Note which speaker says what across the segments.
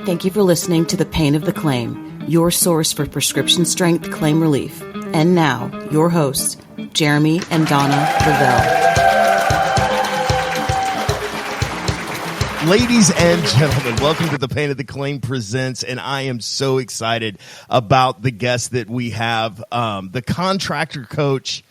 Speaker 1: Thank you for listening to The Pain of the Claim, your source for prescription strength claim relief. And now, your hosts, Jeremy and Donna Lavelle.
Speaker 2: Ladies and gentlemen, welcome to The Pain of the Claim Presents, and I am so excited about the guest that we have, the Contractor Coach,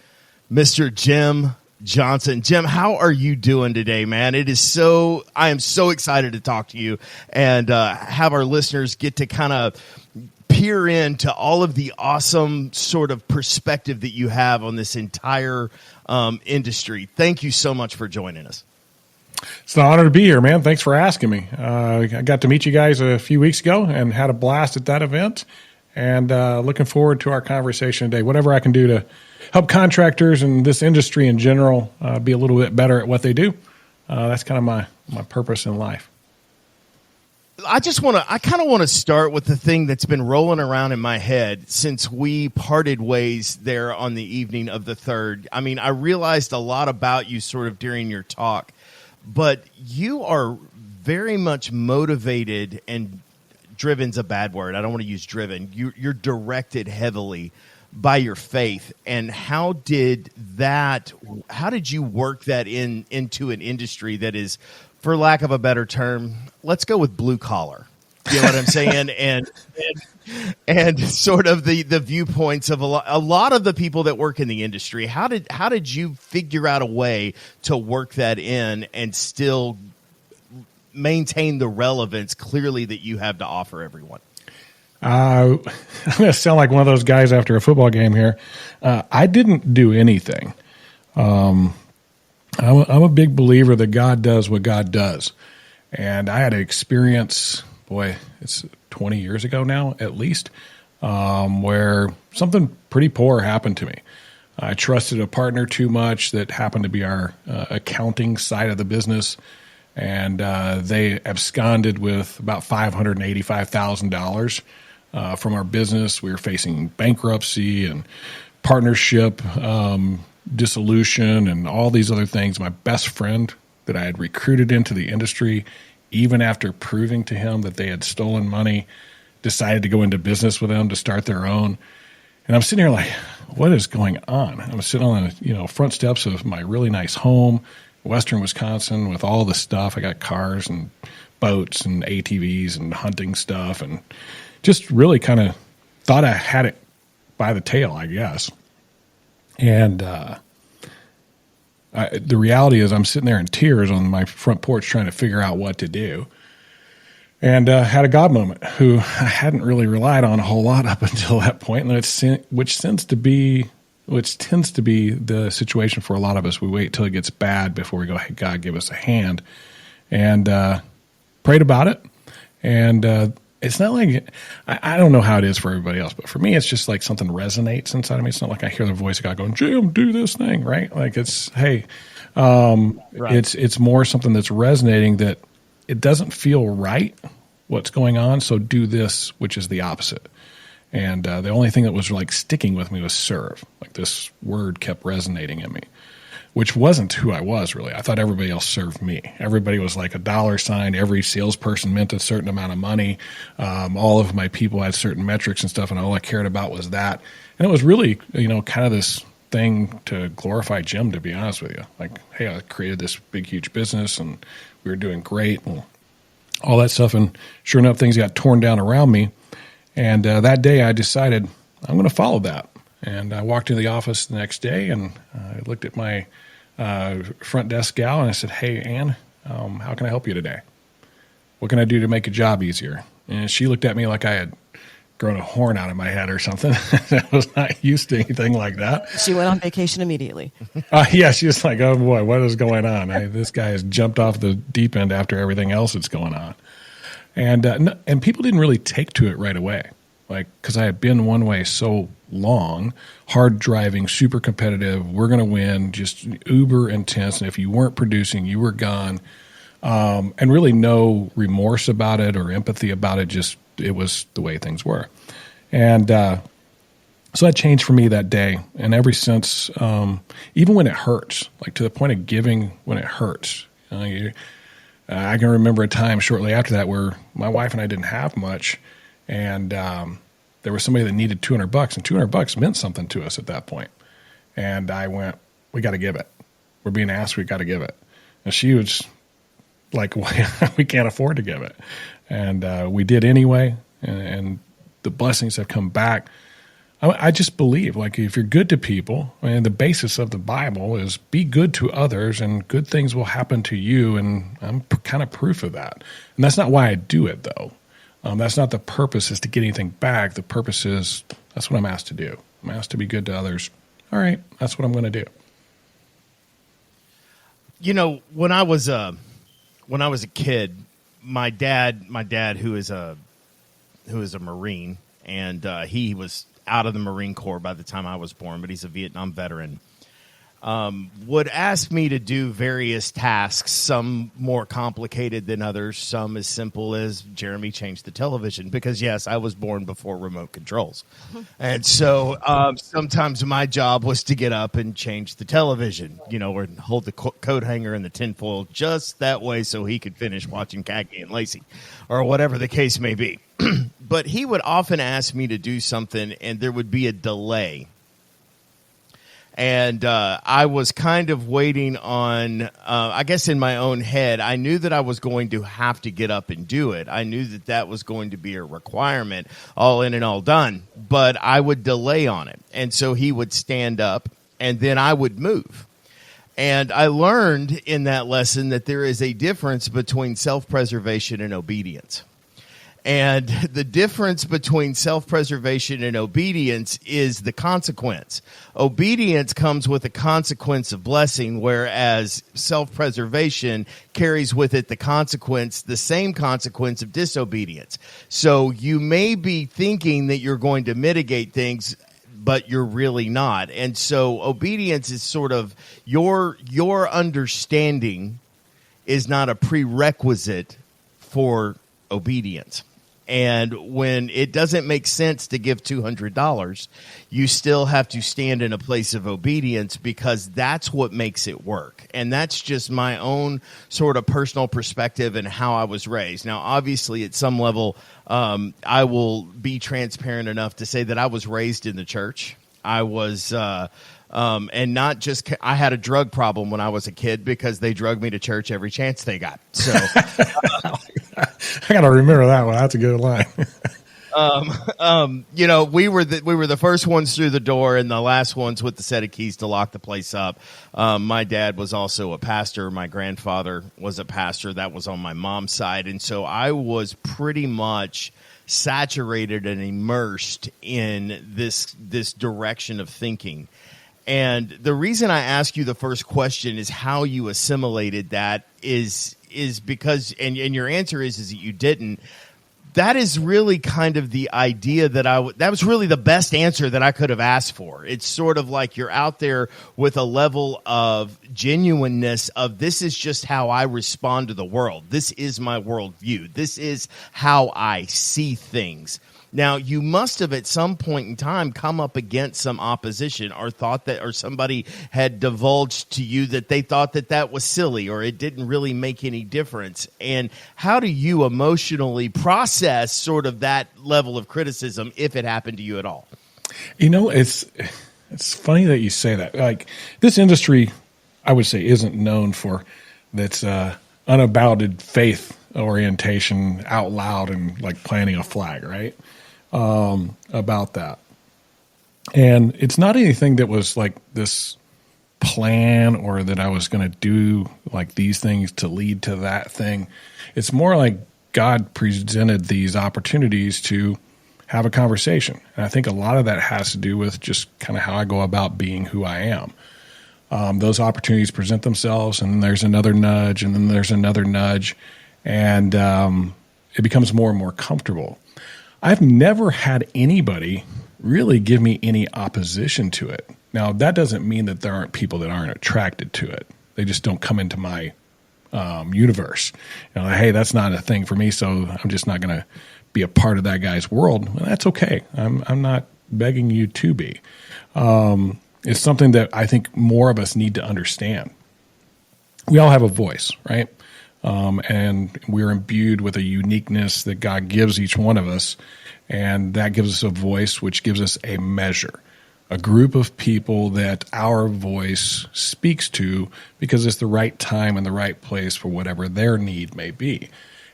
Speaker 2: Mr. Jim Johnson. Jim, how are you doing today, man? I am so excited to talk to you and have our listeners get to kind of peer into all of the awesome sort of perspective that you have on this entire industry. Thank you so much for joining us.
Speaker 3: It's an honor to be here, man. Thanks for asking me. I got to meet you guys a few weeks ago and had a blast at that event, and looking forward to our conversation today. Whatever I can do to help contractors and this industry in general be a little bit better at what they do, that's kind of my purpose in life.
Speaker 2: I kind of want to start with the thing that's been rolling around in my head since we parted ways there on the evening of the 3rd. I mean, I realized a lot about you sort of during your talk, but you are very much motivated, and driven's a bad word. I don't want to use driven. You're directed heavily by your faith. And how did you work that into an industry that is, for lack of a better term, let's go with blue collar? You know what I'm saying? and sort of the viewpoints of a lot of the people that work in the industry. How did you figure out a way to work that in and still maintain the relevance clearly that you have to offer everyone?
Speaker 3: I'm going to sound like one of those guys after a football game here. I didn't do anything. I'm a big believer that God does what God does. And I had an experience, it's 20 years ago now, at least, where something pretty poor happened to me. I trusted a partner too much that happened to be our accounting side of the business, and they absconded with about $585,000 from our business. We were facing bankruptcy and partnership dissolution and all these other things. My best friend that I had recruited into the industry, even after proving to him that they had stolen money, decided to go into business with them to start their own. And I'm sitting here like, what is going on? I'm sitting on the front steps of my really nice home, Western Wisconsin, with all the stuff. I got cars and boats and ATVs and hunting stuff, and just really kind of thought I had it by the tail, I guess. And the reality is I'm sitting there in tears on my front porch trying to figure out what to do. And had a God moment who I hadn't really relied on a whole lot up until that point, and which tends to be the situation for a lot of us. We wait till it gets bad before we go, hey, God, give us a hand. And prayed about it. And it's not like, I don't know how it is for everybody else, but for me, it's just like something resonates inside of me. It's not like I hear the voice of God going, Jim, do this thing, right? Like it's, hey, right. It's more something that's resonating, that it doesn't feel right what's going on, so do this, which is the opposite. And the only thing that was like sticking with me was serve. Like this word kept resonating in me, which wasn't who I was really. I thought everybody else served me. Everybody was like a dollar sign. Every salesperson meant a certain amount of money. All of my people had certain metrics and stuff, and all I cared about was that. And it was really, kind of this thing to glorify Jim, to be honest with you. Like, hey, I created this big, huge business, and we were doing great, and all that stuff. And sure enough, things got torn down around me. And that day I decided I'm going to follow that. And I walked into the office the next day, and I looked at my front desk gal, and I said, hey, Ann, how can I help you today? What can I do to make your job easier? And she looked at me like I had grown a horn out of my head or something. I was not used to anything like that.
Speaker 1: She went on vacation immediately.
Speaker 3: Yeah, she was like, oh, boy, what is going on? This guy has jumped off the deep end after everything else that's going on. And people didn't really take to it right away, like, because I had been one way so long, hard driving, super competitive, we're going to win, just uber intense. And if you weren't producing, you were gone. And really no remorse about it or empathy about it. Just, it was the way things were. And so that changed for me that day. And ever since, even when it hurts, like to the point of giving when it hurts, I can remember a time shortly after that where my wife and I didn't have much, and there was somebody that needed $200, and $200 meant something to us at that point. And I went, we got to give it. We're being asked, we got to give it. And she was like, we can't afford to give it. And we did anyway, and the blessings have come back. I just believe, like, if you're good to people, and the basis of the Bible is be good to others, and good things will happen to you, and I'm kind of proof of that. And that's not why I do it, though. That's not the purpose, is to get anything back. The purpose is, that's what I'm asked to do. I'm asked to be good to others. All right, that's what I'm going to do.
Speaker 2: You know, when I was a kid, my dad, who is a Marine, and he was out of the Marine Corps by the time I was born, but he's a Vietnam veteran, would ask me to do various tasks, some more complicated than others, some as simple as, Jeremy, change the television, because, yes, I was born before remote controls. And so sometimes my job was to get up and change the television, or hold the coat hanger and the tinfoil just that way so he could finish watching Khaki and Lacey, or whatever the case may be. But he would often ask me to do something, and there would be a delay. And I was kind of waiting on, I guess in my own head, I knew that I was going to have to get up and do it. I knew that that was going to be a requirement, all in and all done. But I would delay on it. And so he would stand up, and then I would move. And I learned in that lesson that there is a difference between self-preservation and obedience. And the difference between self-preservation and obedience is the consequence. Obedience comes with a consequence of blessing, whereas self-preservation carries with it the same consequence of disobedience. So you may be thinking that you're going to mitigate things, but you're really not. And so obedience is sort of your understanding is not a prerequisite for obedience. And when it doesn't make sense to give $200, you still have to stand in a place of obedience, because that's what makes it work. And that's just my own sort of personal perspective and how I was raised. Now, obviously, at some level, I will be transparent enough to say that I was raised in the church. I was and not just – I had a drug problem when I was a kid, because they drugged me to church every chance they got. So
Speaker 3: I got to remember that one. That's a good line.
Speaker 2: We were the first ones through the door and the last ones with the set of keys to lock the place up. My dad was also a pastor. My grandfather was a pastor. That was on my mom's side. And so I was pretty much saturated and immersed in this direction of thinking. And the reason I ask you the first question is how you assimilated that is because, and your answer is that you didn't. That is really kind of the idea that that was really the best answer that I could have asked for. It's sort of like you're out there with a level of genuineness of, this is just how I respond to the world. This is my worldview. This is how I see things. Now, you must have at some point in time come up against some opposition, or thought that, or somebody had divulged to you that they thought that that was silly, or it didn't really make any difference. And how do you emotionally process sort of that level of criticism, if it happened to you at all?
Speaker 3: It's funny that you say that. Like, this industry, I would say, isn't known for that's unabouted faith orientation out loud and like planting a flag, right? About that. And it's not anything that was like this plan, or that I was going to do like these things to lead to that thing. It's more like God presented these opportunities to have a conversation. And I think a lot of that has to do with just kind of how I go about being who I am. Those opportunities present themselves, and then there's another nudge, and then there's another nudge, and it becomes more and more comfortable. I've never had anybody really give me any opposition to it. Now, that doesn't mean that there aren't people that aren't attracted to it. They just don't come into my universe. Hey, that's not a thing for me, so I'm just not going to be a part of that guy's world. Well, that's okay. I'm not begging you to be. It's something that I think more of us need to understand. We all have a voice, right? And we're imbued with a uniqueness that God gives each one of us. And that gives us a voice, which gives us a measure, a group of people that our voice speaks to because it's the right time and the right place for whatever their need may be.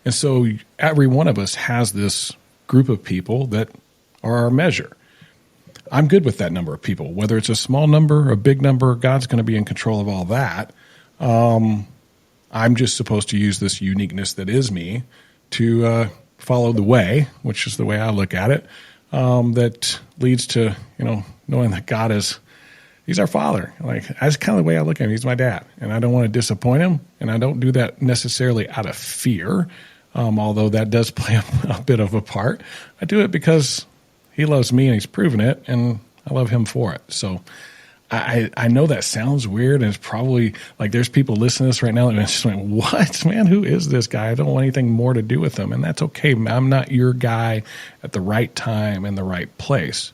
Speaker 3: And so every one of us has this group of people that are our measure. I'm good with that number of people, whether it's a small number, a big number. God's going to be in control of all that. I'm just supposed to use this uniqueness that is me to follow the way, which is the way I look at it, that leads to, knowing that God He's our Father. Like, that's kind of the way I look at him. He's my dad, and I don't want to disappoint him, and I don't do that necessarily out of fear, although that does play a bit of a part. I do it because he loves me, and he's proven it, and I love him for it. So I know that sounds weird, and it's probably like there's people listening to this right now and it's just like, what, man? Who is this guy? I don't want anything more to do with him, and that's okay. I'm not your guy at the right time and the right place.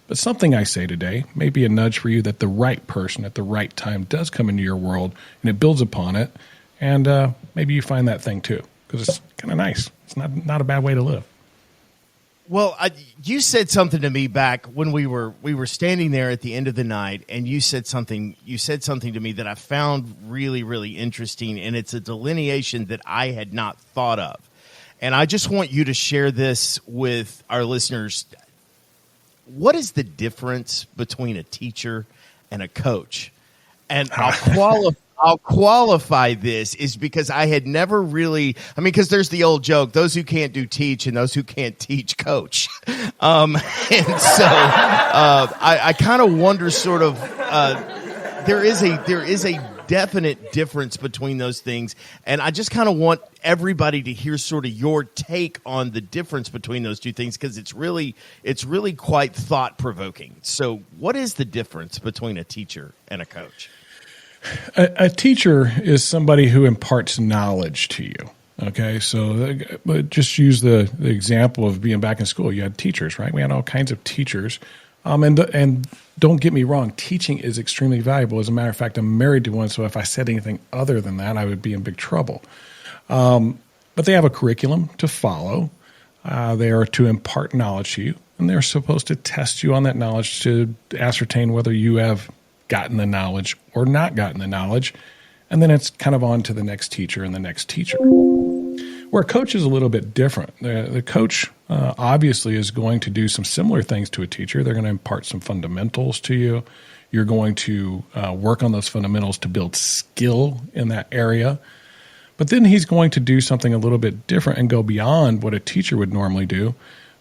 Speaker 3: But something I say today may be a nudge for you that the right person at the right time does come into your world, and it builds upon it, and maybe you find that thing too, because it's kind of nice. It's not a bad way to live.
Speaker 2: Well, you said something to me back when we were standing there at the end of the night, and you said something to me that I found really, really interesting, and it's a delineation that I had not thought of. And I just want you to share this with our listeners. What is the difference between a teacher and a coach? And I'll qualify this is because I had never really, because there's the old joke, those who can't do teach and those who can't teach coach. And so I kind of wonder sort of, there is a definite difference between those things. And I just kind of want everybody to hear sort of your take on the difference between those two things, because it's really quite thought provoking. So what is the difference between a teacher and a coach?
Speaker 3: A teacher is somebody who imparts knowledge to you. Okay, so just use the example of being back in school. You had teachers, right? We had all kinds of teachers. And don't get me wrong, teaching is extremely valuable. As a matter of fact, I'm married to one, so if I said anything other than that, I would be in big trouble. But they have a curriculum to follow. They are to impart knowledge to you, and they're supposed to test you on that knowledge to ascertain whether you have gotten the knowledge or not gotten the knowledge. And then it's kind of on to the next teacher and the next teacher. Where a coach is a little bit different. The coach obviously is going to do some similar things to a teacher. They're going to impart some fundamentals to you. You're going to work on those fundamentals to build skill in that area. But then he's going to do something a little bit different and go beyond what a teacher would normally do,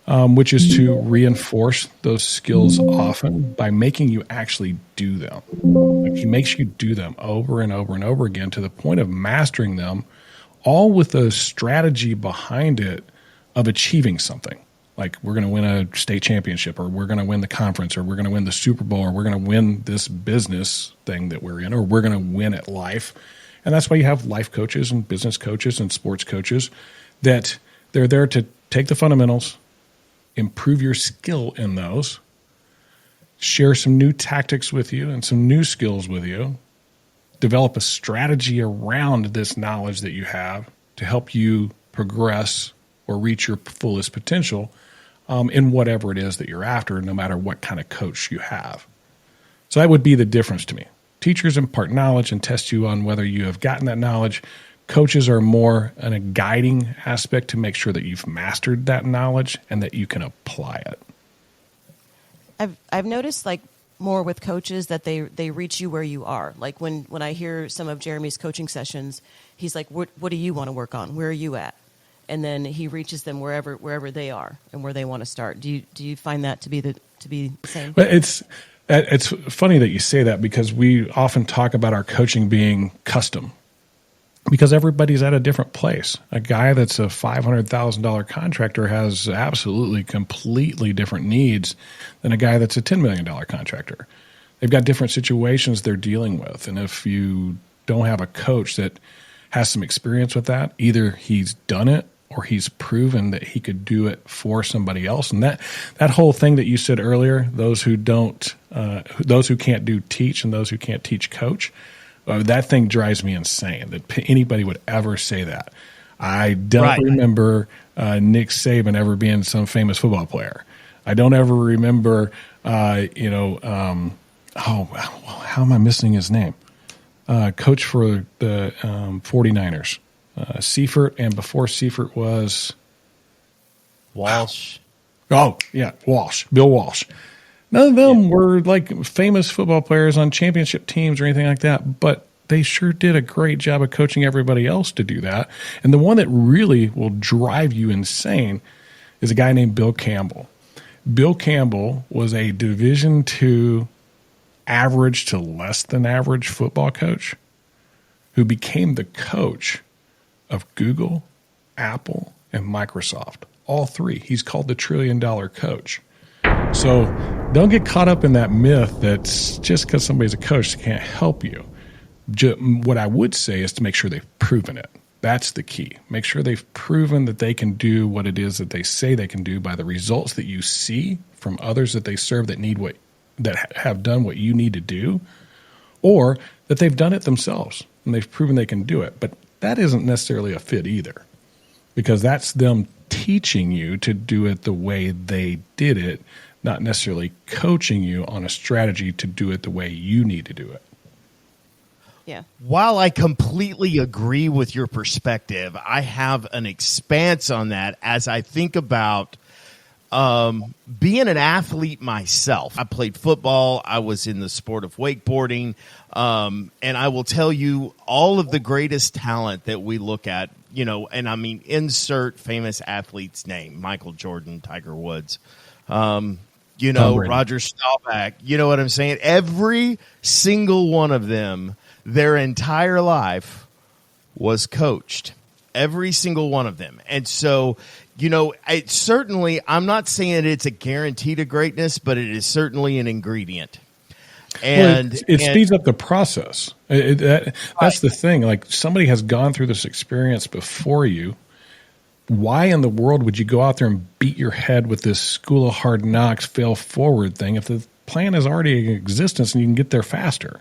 Speaker 3: which is to reinforce those skills often by making you actually do them. Like, he makes you do them over and over and over again to the point of mastering them, all with a strategy behind it of achieving something. Like, we're going to win a state championship, or we're going to win the conference, or we're going to win the Super Bowl, or we're going to win this business thing that we're in, or we're going to win at life. And that's why you have life coaches and business coaches and sports coaches, that they're there to take the fundamentals, improve your skill in those, share some new tactics with you and some new skills with you, develop a strategy around this knowledge that you have to help you progress or reach your fullest potential in whatever it is that you're after, no matter what kind of coach you have. So that would be the difference to me. Teachers impart knowledge and test you on whether you have gotten that knowledge. Coaches are more in a guiding aspect to make sure that you've mastered that knowledge and that you can apply it.
Speaker 1: I've noticed, like, more with coaches that they reach you where you are. Like when I hear some of Jeremy's coaching sessions, he's like, what do you want to work on? Where are you at? And then he reaches them wherever they are and where they want to start. Do you find that to be the same?
Speaker 3: But it's funny that you say that, because we often talk about our coaching being custom, because everybody's at a different place. A guy that's a $500,000 contractor has absolutely completely different needs than a guy that's a $10 million contractor. They've got different situations they're dealing with. And if you don't have a coach that has some experience with that, either he's done it or he's proven that he could do it for somebody else. And that whole thing that you said earlier, those who can't do teach and those who can't teach coach, That thing drives me insane that anybody would ever say that. I don't remember Nick Saban ever being some famous football player. I don't ever remember, how am I missing his name? Coach for the 49ers. Seifert, and before Seifert was
Speaker 2: Walsh.
Speaker 3: Oh, yeah, Walsh, Bill Walsh. None of them were like famous football players on championship teams or anything like that, but they sure did a great job of coaching everybody else to do that. And the one that really will drive you insane is a guy named Bill Campbell. Bill Campbell was a Division II average to less than average football coach who became the coach of Google, Apple, and Microsoft. All three. He's called the $1 trillion coach. So don't get caught up in that myth that's just because somebody's a coach they can't help you. What I would say is to make sure they've proven it. That's the key. Make sure they've proven that they can do what it is that they say they can do by the results that you see from others that they serve that have done what you need to do, or that they've done it themselves and they've proven they can do it. But that isn't necessarily a fit either, because that's them teaching you to do it the way they did it, not necessarily coaching you on a strategy to do it the way you need to do it.
Speaker 1: Yeah.
Speaker 2: While I completely agree with your perspective, I have an expanse on that as I think about being an athlete myself. I played football. I was in the sport of wakeboarding. And I will tell you, all of the greatest talent that we look at, and I mean, insert famous athlete's name, Michael Jordan, Tiger Woods, Roger Staubach, you know what I'm saying? Every single one of them, their entire life was coached. Every single one of them. And so, it certainly, I'm not saying it's a guarantee to greatness, but it is certainly an ingredient. And
Speaker 3: it speeds up the process. That's the thing. Like, somebody has gone through this experience before you. Why in the world would you go out there and beat your head with this school of hard knocks, fail forward thing if the plan is already in existence and you can get there faster?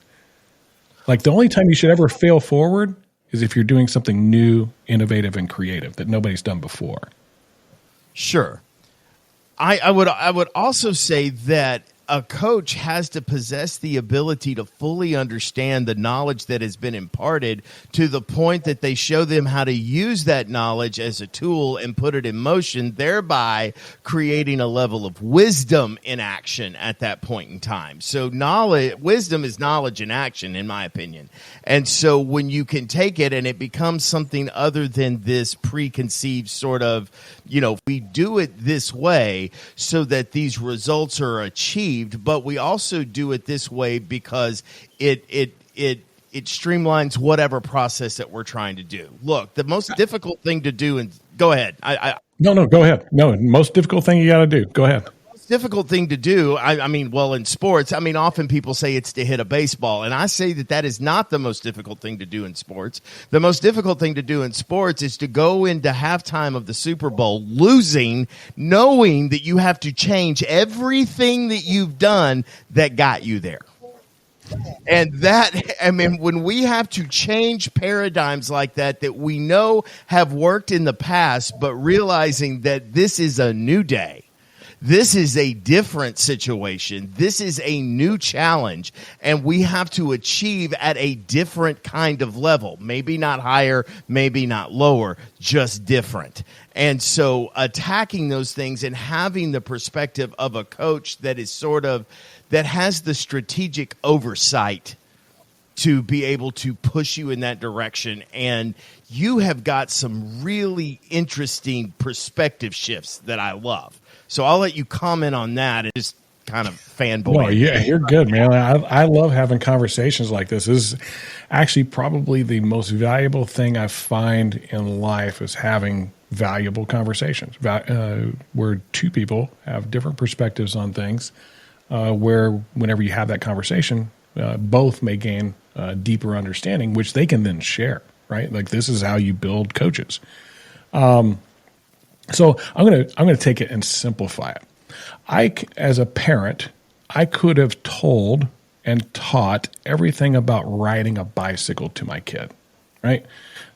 Speaker 3: Like, the only time you should ever fail forward is if you're doing something new, innovative, and creative that nobody's done before.
Speaker 2: Sure. I would also say that a coach has to possess the ability to fully understand the knowledge that has been imparted to the point that they show them how to use that knowledge as a tool and put it in motion, thereby creating a level of wisdom in action at that point in time. So wisdom is knowledge in action, in my opinion. And so when you can take it and it becomes something other than this preconceived sort of, we do it this way so that these results are achieved, but we also do it this way because it streamlines whatever process that we're trying to do. Look, the most difficult thing to do, and go ahead.
Speaker 3: No, go ahead. No, most difficult thing you got to do. Go ahead.
Speaker 2: Difficult thing to do. In sports, often people say it's to hit a baseball, and I say that is not the most difficult thing to do in sports. The most difficult thing to do in sports is to go into halftime of the Super Bowl losing, knowing that you have to change everything that you've done that got you there. And when we have to change paradigms like that we know have worked in the past, but realizing that this is a new day. This is a different situation. This is a new challenge, and we have to achieve at a different kind of level. Maybe not higher, maybe not lower, just different. And so attacking those things and having the perspective of a coach that has the strategic oversight to be able to push you in that direction. And you have got some really interesting perspective shifts that I love. So I'll let you comment on that and just kind of fanboy.
Speaker 3: No, yeah, you're good, man. I love having conversations like this. This is actually probably the most valuable thing I find in life is having valuable conversations where two people have different perspectives on things, where whenever you have that conversation, both may gain deeper understanding, which they can then share, right? Like, this is how you build coaches. So I'm gonna take it and simplify it. As a parent, I could have told and taught everything about riding a bicycle to my kid, right?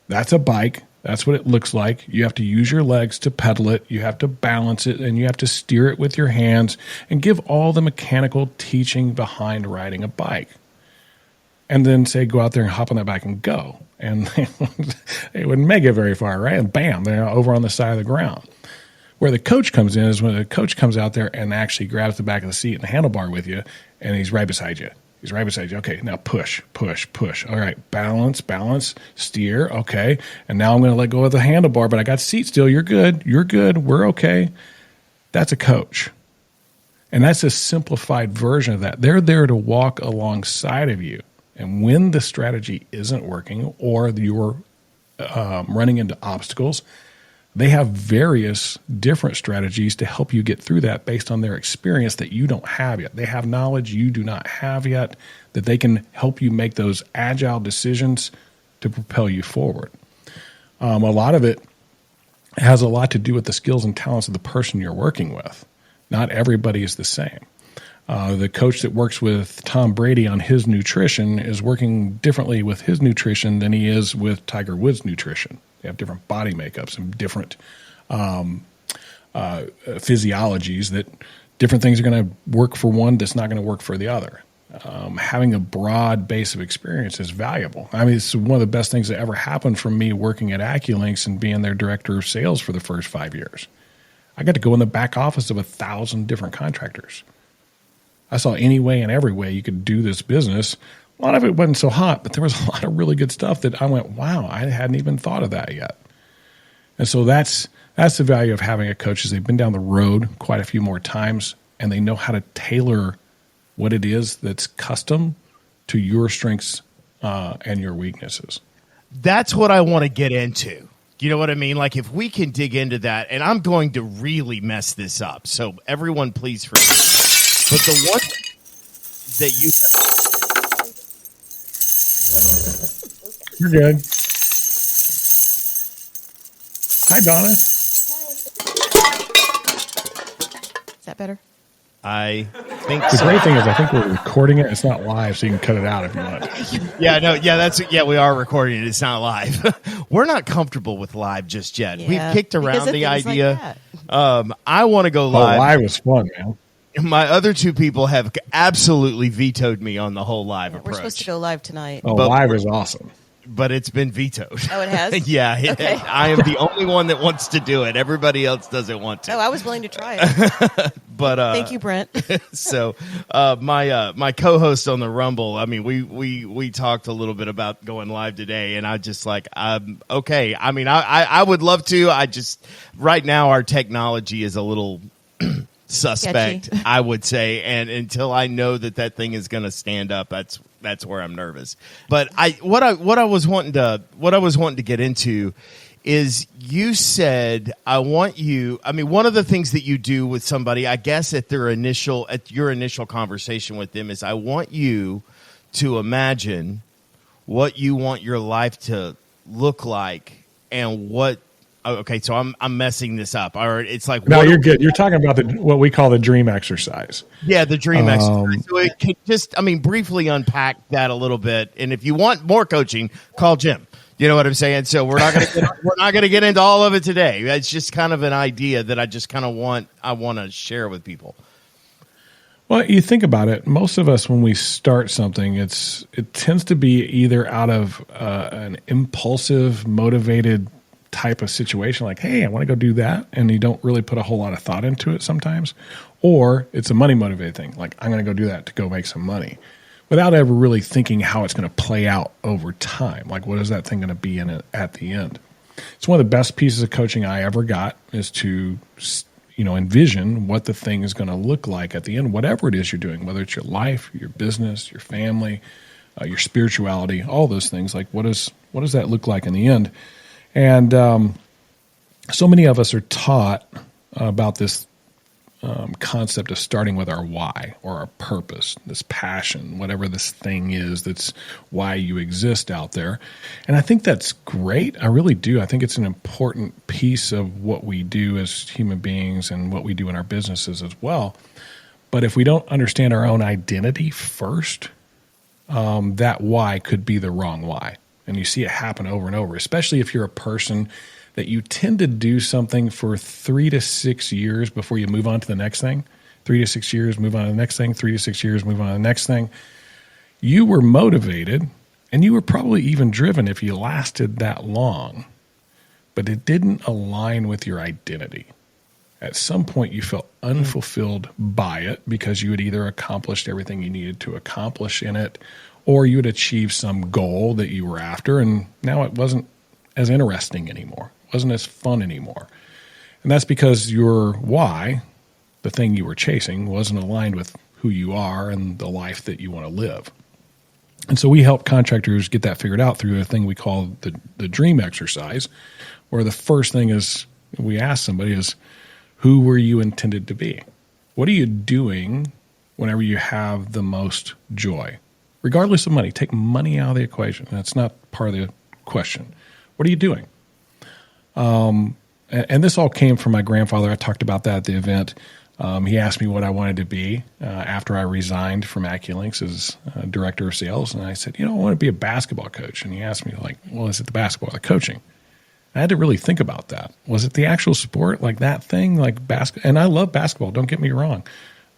Speaker 3: That's a bike. That's what it looks like. You have to use your legs to pedal it. You have to balance it, and you have to steer it with your hands and give all the mechanical teaching behind riding a bike. And then say, go out there and hop on that bike and go. And they wouldn't make it very far, right? And bam, they're over on the side of the ground. Where the coach comes in is when the coach comes out there and actually grabs the back of the seat and the handlebar with you, and he's right beside you. He's right beside you. Okay, now push, push, push. All right, balance, balance, steer. Okay, and now I'm going to let go of the handlebar, but I got the seat still. You're good. You're good. We're okay. That's a coach. And that's a simplified version of that. They're there to walk alongside of you. And when the strategy isn't working or you're running into obstacles, they have various different strategies to help you get through that based on their experience that you don't have yet. They have knowledge you do not have yet that they can help you make those agile decisions to propel you forward. A lot of it has a lot to do with the skills and talents of the person you're working with. Not everybody is the same. The coach that works with Tom Brady on his nutrition is working differently with his nutrition than he is with Tiger Woods' nutrition. They have different body makeups and different physiologies that different things are going to work for one that's not going to work for the other. Having a broad base of experience is valuable. I mean, it's one of the best things that ever happened for me working at AccuLinks and being their director of sales for the first 5 years. I got to go in the back office of 1,000 different contractors. I saw any way and every way you could do this business. A lot of it wasn't so hot, but there was a lot of really good stuff that I went, wow, I hadn't even thought of that yet. And so that's the value of having a coach is they've been down the road quite a few more times, and they know how to tailor what it is that's custom to your strengths and your weaknesses.
Speaker 2: That's what I want to get into. You know what I mean? Like if we can dig into that, and I'm going to really mess this up. So everyone please forgive me. But the one that you have...
Speaker 3: You're good. Hi, Donna.
Speaker 1: Is that better?
Speaker 2: I think
Speaker 3: The
Speaker 2: so.
Speaker 3: great thing is I think we're recording it. It's not live, so you can cut it out if you want.
Speaker 2: We are recording it. It's not live. We're not comfortable with live just yet.
Speaker 1: Yeah,
Speaker 2: We've kicked
Speaker 1: because
Speaker 2: around
Speaker 1: of
Speaker 2: the
Speaker 1: things like
Speaker 2: idea.
Speaker 1: that.
Speaker 2: I want to go
Speaker 3: Oh,
Speaker 2: live.
Speaker 3: live was fun, man.
Speaker 2: My other two people have absolutely vetoed me on the whole live
Speaker 1: We're
Speaker 2: approach.
Speaker 1: supposed to go live tonight.
Speaker 3: Oh,
Speaker 2: But-
Speaker 3: live is awesome.
Speaker 2: But it's been vetoed.
Speaker 1: Oh, it has?
Speaker 2: Yeah.
Speaker 1: Okay.
Speaker 2: I am the only one that wants to do it. Everybody else doesn't want to.
Speaker 1: Oh, I was willing to try it.
Speaker 2: But
Speaker 1: Thank you, Brent.
Speaker 2: So my co-host on the Rumble, I mean, we talked a little bit about going live today, and I just like, okay. I mean, I would love to. I just right now our technology is a little suspect,
Speaker 1: Sketchy.
Speaker 2: I would say, and until I know that thing is going to stand up, that's where I'm nervous. But what I was wanting to get into is you said I want you. I mean, one of the things that you do with somebody, I guess at your initial conversation with them is I want you to imagine what you want your life to look like and what. Okay, so I'm messing this up. Or it's like
Speaker 3: No, you're good. You're talking about what we call the dream exercise.
Speaker 2: Yeah, the dream exercise. So it can just, I mean, briefly unpack that a little bit. And if you want more coaching, call Jim. You know what I'm saying? So we're not going to get into all of it today. It's just kind of an idea that I just kind of want to share with people.
Speaker 3: Well, you think about it. Most of us, when we start something, it tends to be either out of an impulsive, motivated type of situation, like, hey, I want to go do that, and you don't really put a whole lot of thought into it sometimes, or it's a money motivated thing, like I'm going to go do that to go make some money, without ever really thinking how it's going to play out over time. Like, what is that thing going to be in it at the end? It's one of the best pieces of coaching I ever got is to envision what the thing is going to look like at the end, whatever it is you're doing, whether it's your life, your business, your family, your spirituality, all those things. Like, what does that look like in the end? And so many of us are taught about this concept of starting with our why or our purpose, this passion, whatever this thing is that's why you exist out there. And I think that's great. I really do. I think it's an important piece of what we do as human beings and what we do in our businesses as well. But if we don't understand our own identity first that why could be the wrong why. And you see it happen over and over, especially if you're a person that you tend to do something for 3 to 6 years before you move on to the next thing. 3 to 6 years, move on to the next thing. 3 to 6 years, move on to the next thing. You were motivated, and you were probably even driven if you lasted that long, but it didn't align with your identity. At some point, you felt unfulfilled by it because you had either accomplished everything you needed to accomplish in it, or you had achieved some goal that you were after, and now it wasn't as interesting anymore. It wasn't as fun anymore. And that's because your why, the thing you were chasing, wasn't aligned with who you are and the life that you want to live. And so we help contractors get that figured out through a thing we call the dream exercise, where the first thing is we ask somebody is, who were you intended to be? What are you doing whenever you have the most joy? Regardless of money, take money out of the equation. That's not part of the question. What are you doing? And this all came from my grandfather. I talked about that at the event. He asked me what I wanted to be after I resigned from AccuLinks as director of sales. And I said, I want to be a basketball coach. And he asked me, well, is it the basketball or the coaching? I had to really think about that. Was it the actual sport, like that thing, like basketball? And I love basketball, don't get me wrong.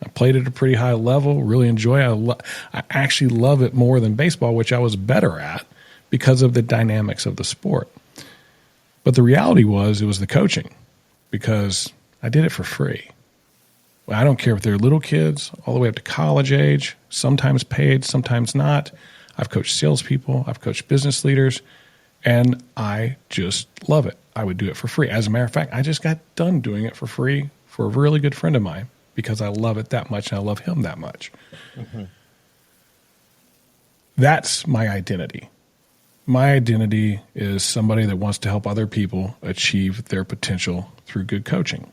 Speaker 3: I played at a pretty high level, really enjoy it. I actually love it more than baseball, which I was better at because of the dynamics of the sport. But the reality was it was the coaching, because I did it for free. I don't care if they're little kids all the way up to college age, sometimes paid, sometimes not. I've coached salespeople. I've coached business leaders. And I just love it. I would do it for free. As a matter of fact, I just got done doing it for free for a really good friend of mine because I love it that much and I love him that much. Mm-hmm. That's my identity. My identity is somebody that wants to help other people achieve their potential through good coaching.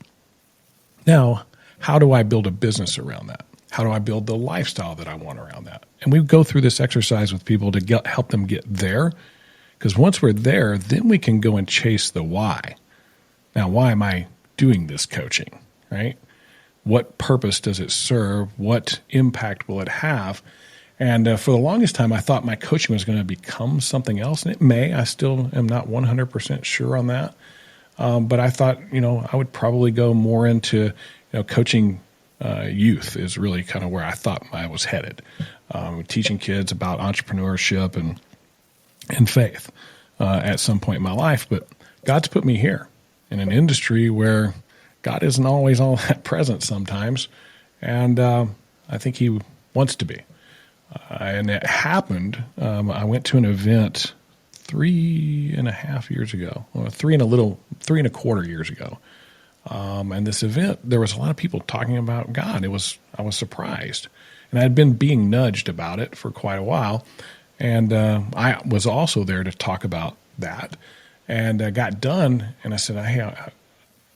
Speaker 3: Now, how do I build a business around that? How do I build the lifestyle that I want around that? And we go through this exercise with people to help them get there. Because once we're there, then we can go and chase the why. Now, why am I doing this coaching, right? What purpose does it serve? What impact will it have? And for the longest time, I thought my coaching was going to become something else. And it may. I still am not 100% sure on that. But I thought, I would probably go more into coaching youth is really kind of where I thought I was headed. Teaching kids about entrepreneurship and faith at some point in my life. But God's put me here in an industry where God isn't always all that present sometimes. And I think he wants to be. And it happened. I went to an event 3.5 years ago, or 3.25 years ago. And this event, there was a lot of people talking about God. I was surprised. And I had been being nudged about it for quite a while. And I was also there to talk about that, and I got done, and I said, hey,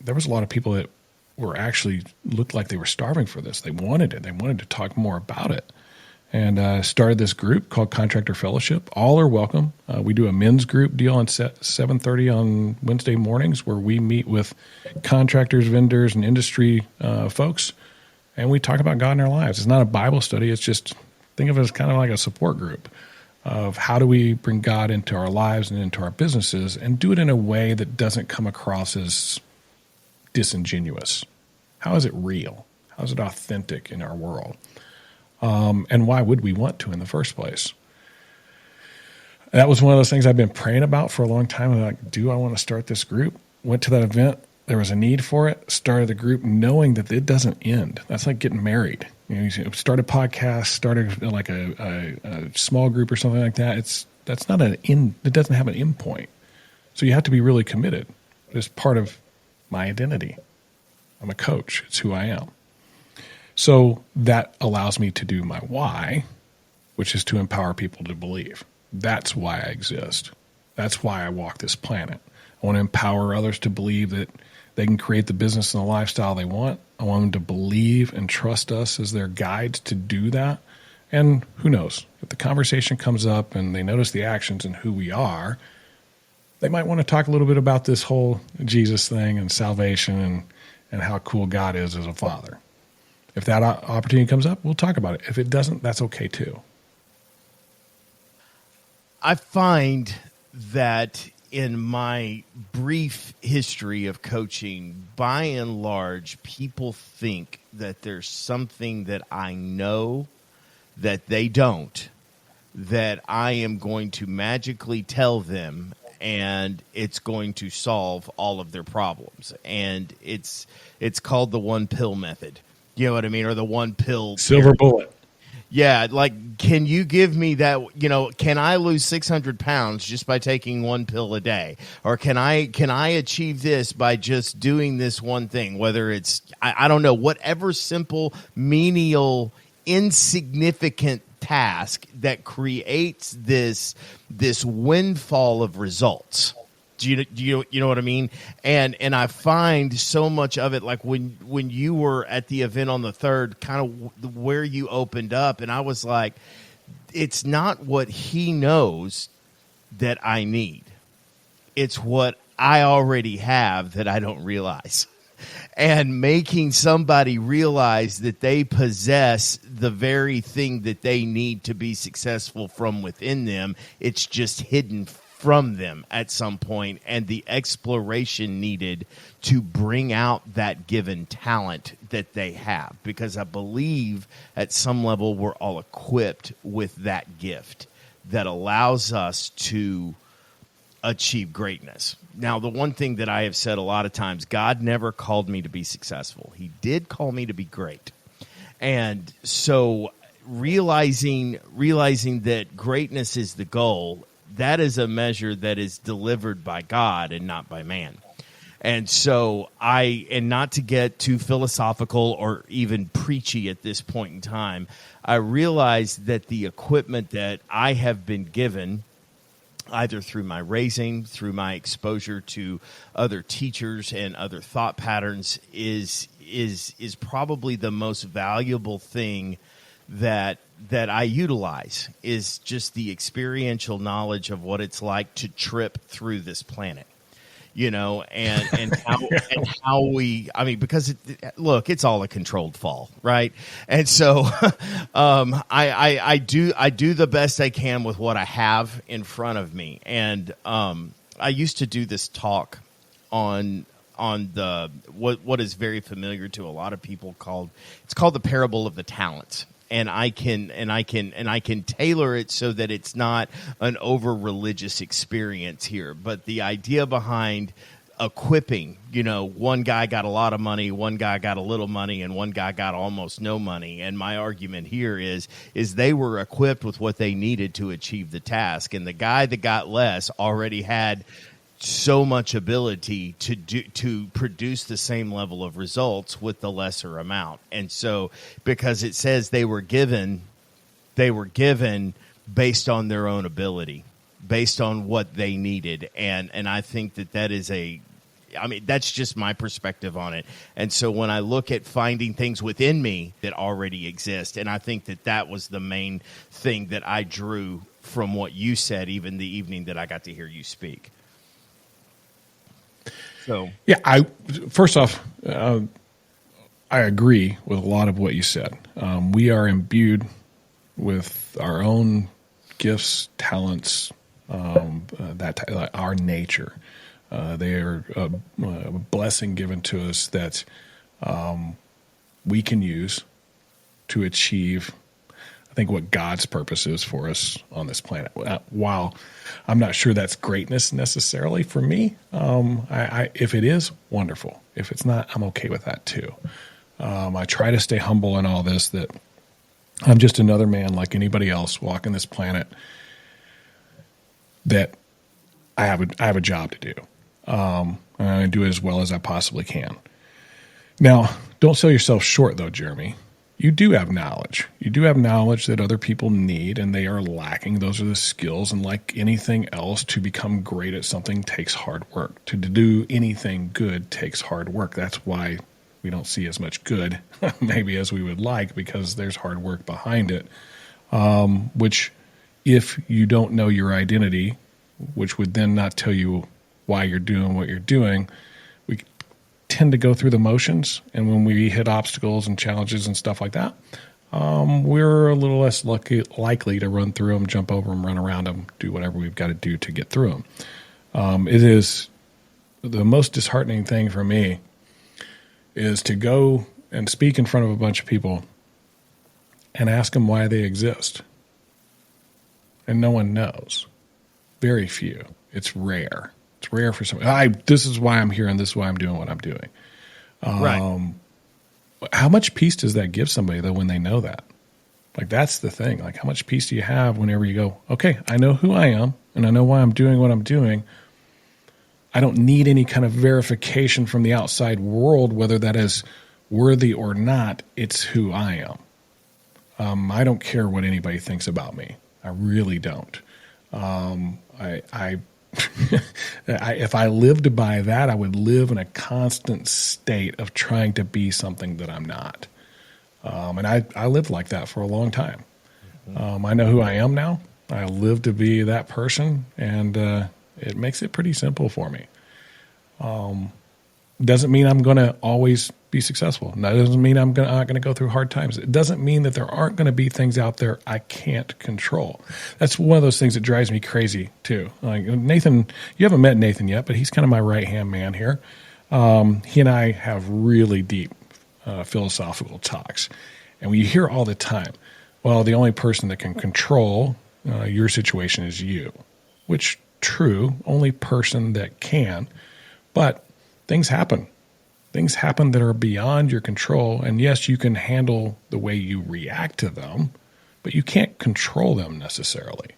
Speaker 3: there was a lot of people that were actually looked like they were starving for this. They wanted it. They wanted to talk more about it. And I started this group called Contractor Fellowship. All are welcome. We do a men's group deal on 7:30 on Wednesday mornings where we meet with contractors, vendors, and industry folks, and we talk about God in our lives. It's not a Bible study. It's just, think of it as kind of like a support group of how do we bring God into our lives and into our businesses and do it in a way that doesn't come across as disingenuous. How is it real? How is it authentic in our world? And why would we want to in the first place? That was one of those things I've been praying about for a long time. I'm like, do I want to start this group? Went to that event. There was a need for it. Started the group knowing that it doesn't end. That's like getting married. You start a podcast, started like a small group or something like that. That's not an end. It doesn't have an end point. So you have to be really committed. It's part of my identity. I'm a coach. It's who I am. So that allows me to do my why, which is to empower people to believe. That's why I exist. That's why I walk this planet. I want to empower others to believe that they can create the business and the lifestyle they want. I want them to believe and trust us as their guides to do that. And who knows, if the conversation comes up and they notice the actions and who we are, they might want to talk a little bit about this whole Jesus thing and salvation and how cool God is as a father. If that opportunity comes up, we'll talk about it. If it doesn't, that's okay too.
Speaker 2: I find that in my brief history of coaching, by and large, people think that there's something that I know that they don't, that I am going to magically tell them, and it's going to solve all of their problems. And it's called the one pill method. You know what I mean? Or the one pill
Speaker 3: Silver bullet.
Speaker 2: Yeah, like, can you give me that? Can I lose 600 pounds just by taking one pill a day, or can I achieve this by just doing this one thing? Whether it's I don't know, whatever simple, menial, insignificant task that creates this windfall of results. Do you know what I mean? And I find so much of it, like when you were at the event on the 3rd, kind of where you opened up, and I was like, it's not what he knows that I need. It's what I already have that I don't realize. And making somebody realize that they possess the very thing that they need to be successful from within them, it's just hidden from them at some point, and the exploration needed to bring out that given talent that they have. Because I believe at some level we're all equipped with that gift that allows us to achieve greatness. Now, the one thing that I have said a lot of times, God never called me to be successful. He did call me to be great. And so realizing that greatness is the goal, that is a measure that is delivered by God and not by man. And so and not to get too philosophical or even preachy at this point in time, I realize that the equipment that I have been given, either through my raising, through my exposure to other teachers and other thought patterns, is probably the most valuable thing that I utilize, is just the experiential knowledge of what it's like to trip through this planet, and how we, because look, it's all a controlled fall, right? And so, I do the best I can with what I have in front of me. And, I used to do this talk on the, what is very familiar to a lot of people, it's called the parable of the talents. And I can tailor it so that it's not an over religious experience here. But the idea behind equipping, one guy got a lot of money, one guy got a little money, and one guy got almost no money. And my argument here is they were equipped with what they needed to achieve the task. And the guy that got less already had so much ability to produce the same level of results with the lesser amount. And so, because it says they were given based on their own ability, based on what they needed. And I think that is that's just my perspective on it. And so when I look at finding things within me that already exist, and I think that was the main thing that I drew from what you said, even the evening that I got to hear you speak. So,
Speaker 3: yeah, first off, I agree with a lot of what you said. We are imbued with our own gifts, talents, our nature. They are a blessing given to us that we can use to achieve, I think, what God's purpose is for us on this planet. While I'm not sure that's greatness necessarily for me, if it is, wonderful. If it's not, I'm okay with that too. I try to stay humble in all this, that I'm just another man like anybody else walking this planet, that I have a job to do. And I do it as well as I possibly can. Now, don't sell yourself short though, Jeremy. You do have knowledge. You do have knowledge that other people need and they are lacking. Those are the skills. And like anything else, to become great at something takes hard work. To do anything good takes hard work. That's why we don't see as much good maybe as we would like, because there's hard work behind it, which if you don't know your identity, which would then not tell you why you're doing what you're doing, we tend to go through the motions. And when we hit obstacles and challenges and stuff like that, we're a little less likely to run through them, jump over them, run around them, do whatever we've got to do to get through them. It is the most disheartening thing for me is to go and speak in front of a bunch of people and ask them why they exist. And no one knows. Very few. It's rare. It's rare for someone. This is why I'm here and this is why I'm doing what I'm doing.
Speaker 2: Right.
Speaker 3: How much peace does that give somebody, though, when they know that? Like, that's the thing. Like, how much peace do you have whenever you go, okay, I know who I am and I know why I'm doing what I'm doing. I don't need any kind of verification from the outside world, whether that is worthy or not. It's who I am. I don't care what anybody thinks about me. I really don't. If I lived by that, I would live in a constant state of trying to be something that I'm not. And I lived like that for a long time. I know who I am now. I live to be that person, and it makes it pretty simple for me. Doesn't mean I'm going to always be successful. That doesn't mean I'm not going to go through hard times. It doesn't mean that there aren't going to be things out there I can't control. That's one of those things that drives me crazy too. Like Nathan, you haven't met Nathan yet, but he's kind of my right-hand man here. He and I have really deep philosophical talks. And we hear all the time, well, the only person that can control your situation is you, which true, only person that can. But things happen. Things happen that are beyond your control. And yes, you can handle the way you react to them, but you can't control them necessarily.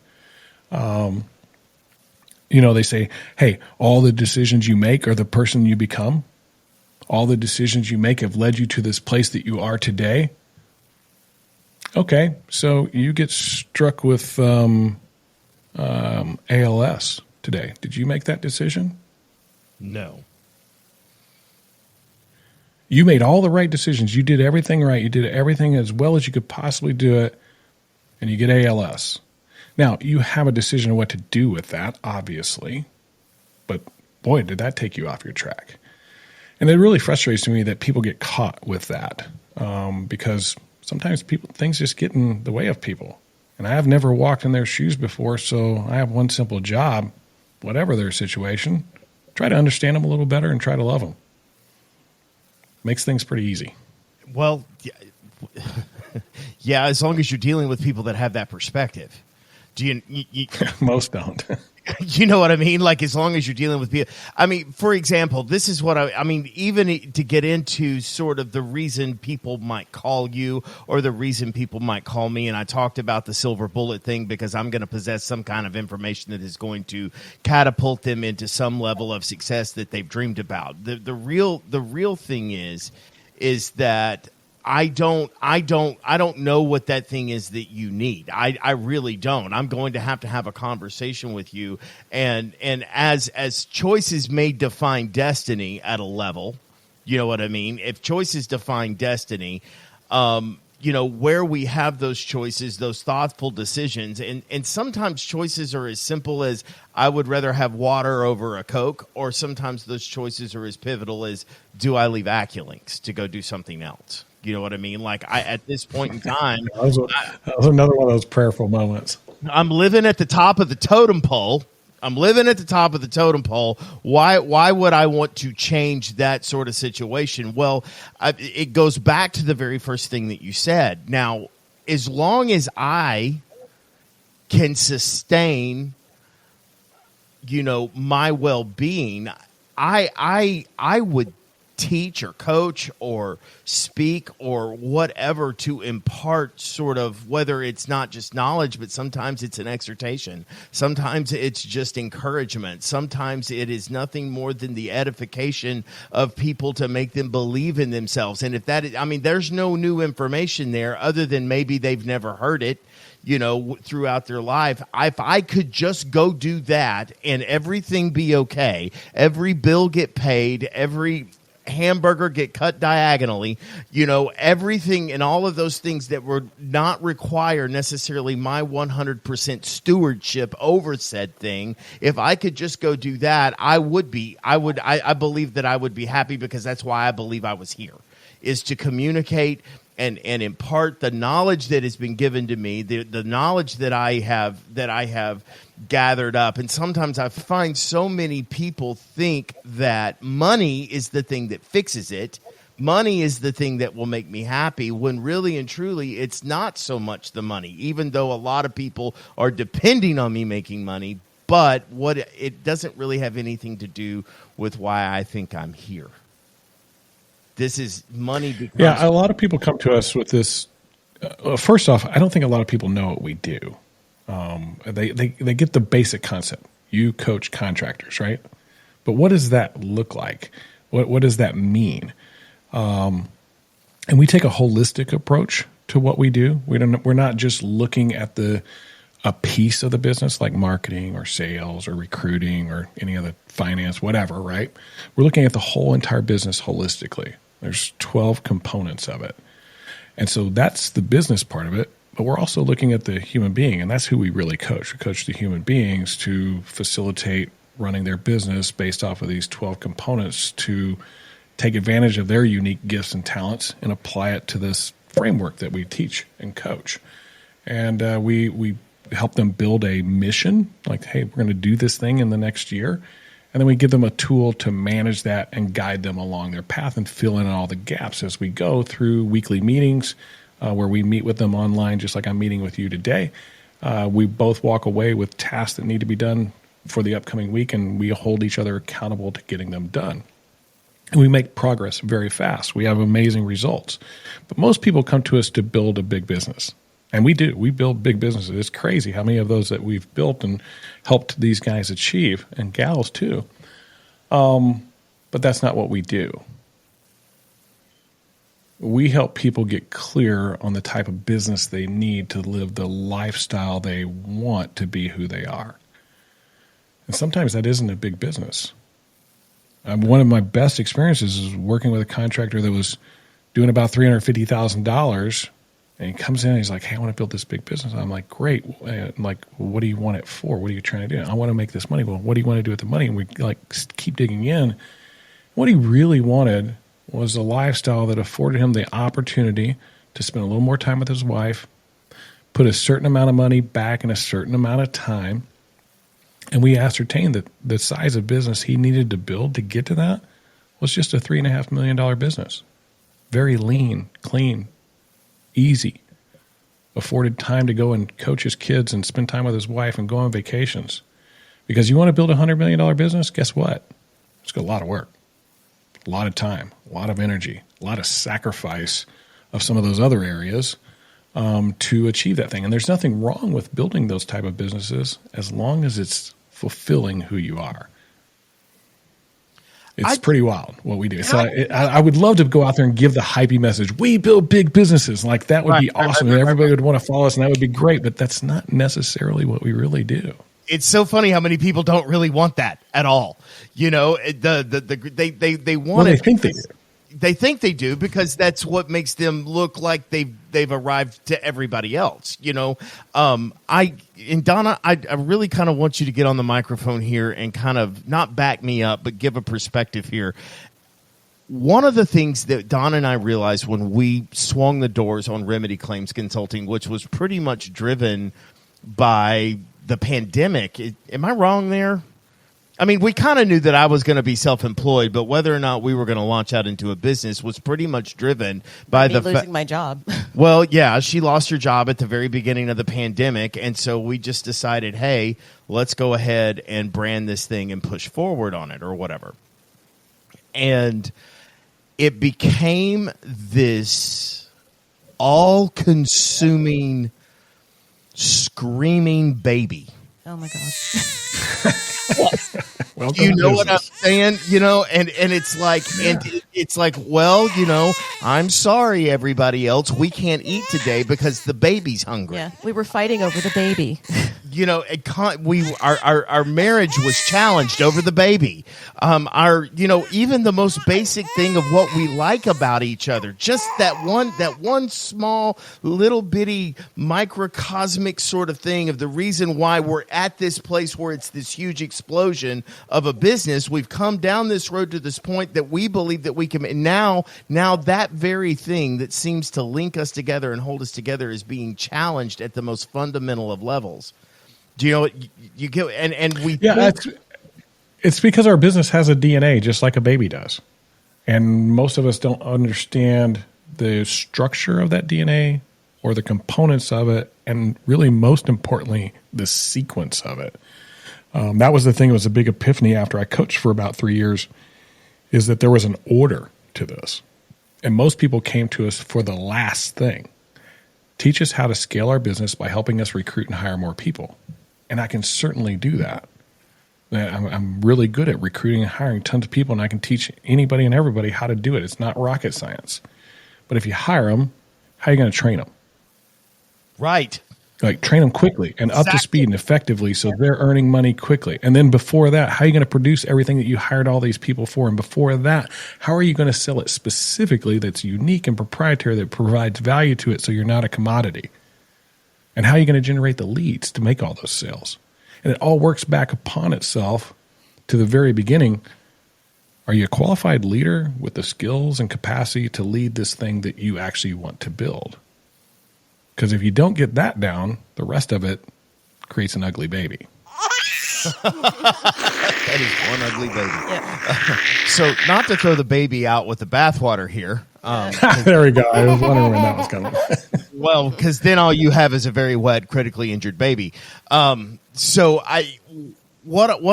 Speaker 3: They say, hey, all the decisions you make are the person you become. All the decisions you make have led you to this place that you are today. Okay, so you get struck with ALS today. Did you make that decision?
Speaker 2: No.
Speaker 3: You made all the right decisions. You did everything right. You did everything as well as you could possibly do it, and you get ALS. Now, you have a decision of what to do with that, obviously, but boy, did that take you off your track. And it really frustrates me that people get caught with that because sometimes things just get in the way of people. And I have never walked in their shoes before, so I have one simple job, whatever their situation, try to understand them a little better and try to love them. Makes things pretty easy.
Speaker 2: Well, yeah, as long as you're dealing with people that have that perspective. Do you
Speaker 3: Most don't.
Speaker 2: You know what I mean? Like, as long as you're dealing with people. I mean, for example, this is what I mean, even to get into sort of the reason people might call you or the reason people might call me. And I talked about the silver bullet thing because I'm going to possess some kind of information that is going to catapult them into some level of success that they've dreamed about. The real thing is that I don't know what that thing is that you need. I really don't. I'm going to have a conversation with you. And as choices may define destiny at a level, you know what I mean? If choices define destiny, where we have those choices, those thoughtful decisions, and sometimes choices are as simple as I would rather have water over a Coke, or sometimes those choices are as pivotal as do I leave Acculinks to go do something else? You know what I mean? Like at this point in time,
Speaker 3: that was another one of those prayerful moments.
Speaker 2: I'm living at the top of the totem pole. Why would I want to change that sort of situation? Well, it goes back to the very first thing that you said. Now, as long as I can sustain, my well-being, I would teach or coach or speak or whatever to impart sort of, whether it's not just knowledge, but sometimes it's an exhortation. Sometimes it's just encouragement. Sometimes it is nothing more than the edification of people to make them believe in themselves. And if that is, there's no new information there other than maybe they've never heard it, throughout their life. If I could just go do that and everything be okay, every bill get paid, every hamburger get cut diagonally, everything and all of those things that would not require necessarily my 100% stewardship over said thing. If I could just go do that, I believe that I would be happy, because that's why I believe I was here, is to communicate and impart the knowledge that has been given to me, the knowledge that I have gathered up. And sometimes I find so many people think that money is the thing that fixes it. Money is the thing that will make me happy, when really and truly it's not so much the money, even though a lot of people are depending on me making money. But it doesn't really have anything to do with why I think I'm here. This is money.
Speaker 3: Yeah, a lot of people come to us with this. First off, I don't think a lot of people know what we do. They get the basic concept. You coach contractors, right? But what does that look like? What does that mean? And we take a holistic approach to what we do. We're not just looking at a piece of the business like marketing or sales or recruiting or any other finance, whatever, right? We're looking at the whole entire business holistically. There's 12 components of it. And so that's the business part of it. But we're also looking at the human being, and that's who we really coach. We coach the human beings to facilitate running their business based off of these 12 components to take advantage of their unique gifts and talents and apply it to this framework that we teach and coach. And we help them build a mission, like, hey, we're going to do this thing in the next year. And then we give them a tool to manage that and guide them along their path and fill in all the gaps as we go through weekly meetings where we meet with them online, just like I'm meeting with you today. We both walk away with tasks that need to be done for the upcoming week, and we hold each other accountable to getting them done. And we make progress very fast. We have amazing results. But most people come to us to build a big business. And we do. We build big businesses. It's crazy how many of those that we've built and helped these guys achieve, and gals too. But that's not what we do. We help people get clear on the type of business they need to live the lifestyle they want to be who they are. And sometimes that isn't a big business. One of my best experiences is working with a contractor that was doing about $350,000. And he comes in and he's like, hey, I want to build this big business. I'm like, great. I'm like, well, what do you want it for? What are you trying to do? I want to make this money. Well, what do you want to do with the money? And we like keep digging in. What he really wanted was a lifestyle that afforded him the opportunity to spend a little more time with his wife, put a certain amount of money back in a certain amount of time. And we ascertained that the size of business he needed to build to get to that was just a $3.5 million business. Very lean, clean, easy, afforded time to go and coach his kids and spend time with his wife and go on vacations. Because you want to build a $100 million business, guess what? It's got a lot of work, a lot of time, a lot of energy, a lot of sacrifice of some of those other areas to achieve that thing. And there's nothing wrong with building those type of businesses as long as it's fulfilling who you are. It's pretty wild what we do. So I would love to go out there and give the hypey message. We build big businesses. Like that would be awesome. And everybody would want to follow us, and that would be great. But that's not necessarily what we really do.
Speaker 2: It's so funny how many people don't really want that at all. You know, they want it.
Speaker 3: They think they do.
Speaker 2: They think they do because that's what makes them look like they've arrived to everybody else. You know, Donna, I really kind of want you to get on the microphone here and kind of not back me up, but give a perspective here. One of the things that Donna and I realized when we swung the doors on Remedy Claims Consulting, which was pretty much driven by the pandemic. Am I wrong there? I mean, we kind of knew that I was going to be self-employed, but whether or not we were going to launch out into a business was pretty much driven by
Speaker 1: losing my job.
Speaker 2: Well, yeah, she lost her job at the very beginning of the pandemic, and so we just decided, hey, let's go ahead and brand this thing and push forward on it or whatever. And it became this all-consuming, screaming baby.
Speaker 1: Oh, my God.
Speaker 2: You know what I'm saying? You know, and it's like, well, you know, I'm sorry, everybody else. We can't eat today because the baby's hungry.
Speaker 1: Yeah, we were fighting over the baby.
Speaker 2: our marriage was challenged over the baby. Even the most basic thing of what we like about each other, just that one small little bitty microcosmic sort of thing of the reason why we're at this place where it's this huge explosion of a business. We've come down this road to this point that we believe that we can. And now that very thing that seems to link us together and hold us together is being challenged at the most fundamental of levels. Do you know what you get? And we
Speaker 3: it's because our business has a DNA just like a baby does, and most of us don't understand the structure of that DNA or the components of it, and really, most importantly, the sequence of it. That was the thing. It was a big epiphany after I coached for about 3 years, is that there was an order to this, and most people came to us for the last thing. Teach us how to scale our business by helping us recruit and hire more people. And I can certainly do that. I'm really good at recruiting and hiring tons of people, and I can teach anybody and everybody how to do it. It's not rocket science. But if you hire them, how are you going to train them?
Speaker 2: Right.
Speaker 3: Like, train them quickly and up to speed and effectively so they're earning money quickly. And then before that, how are you going to produce everything that you hired all these people for? And before that, how are you going to sell it specifically that's unique and proprietary, that provides value to it so you're not a commodity? And how are you going to generate the leads to make all those sales? And it all works back upon itself to the very beginning. Are you a qualified leader with the skills and capacity to lead this thing that you actually want to build? Because if you don't get that down, the rest of it creates an ugly baby.
Speaker 2: That is one ugly baby. Yeah. So not to throw the baby out with the bathwater here.
Speaker 3: There we go. I was wondering when that was coming.
Speaker 2: Well, because then all you have is a very wet, critically injured baby. What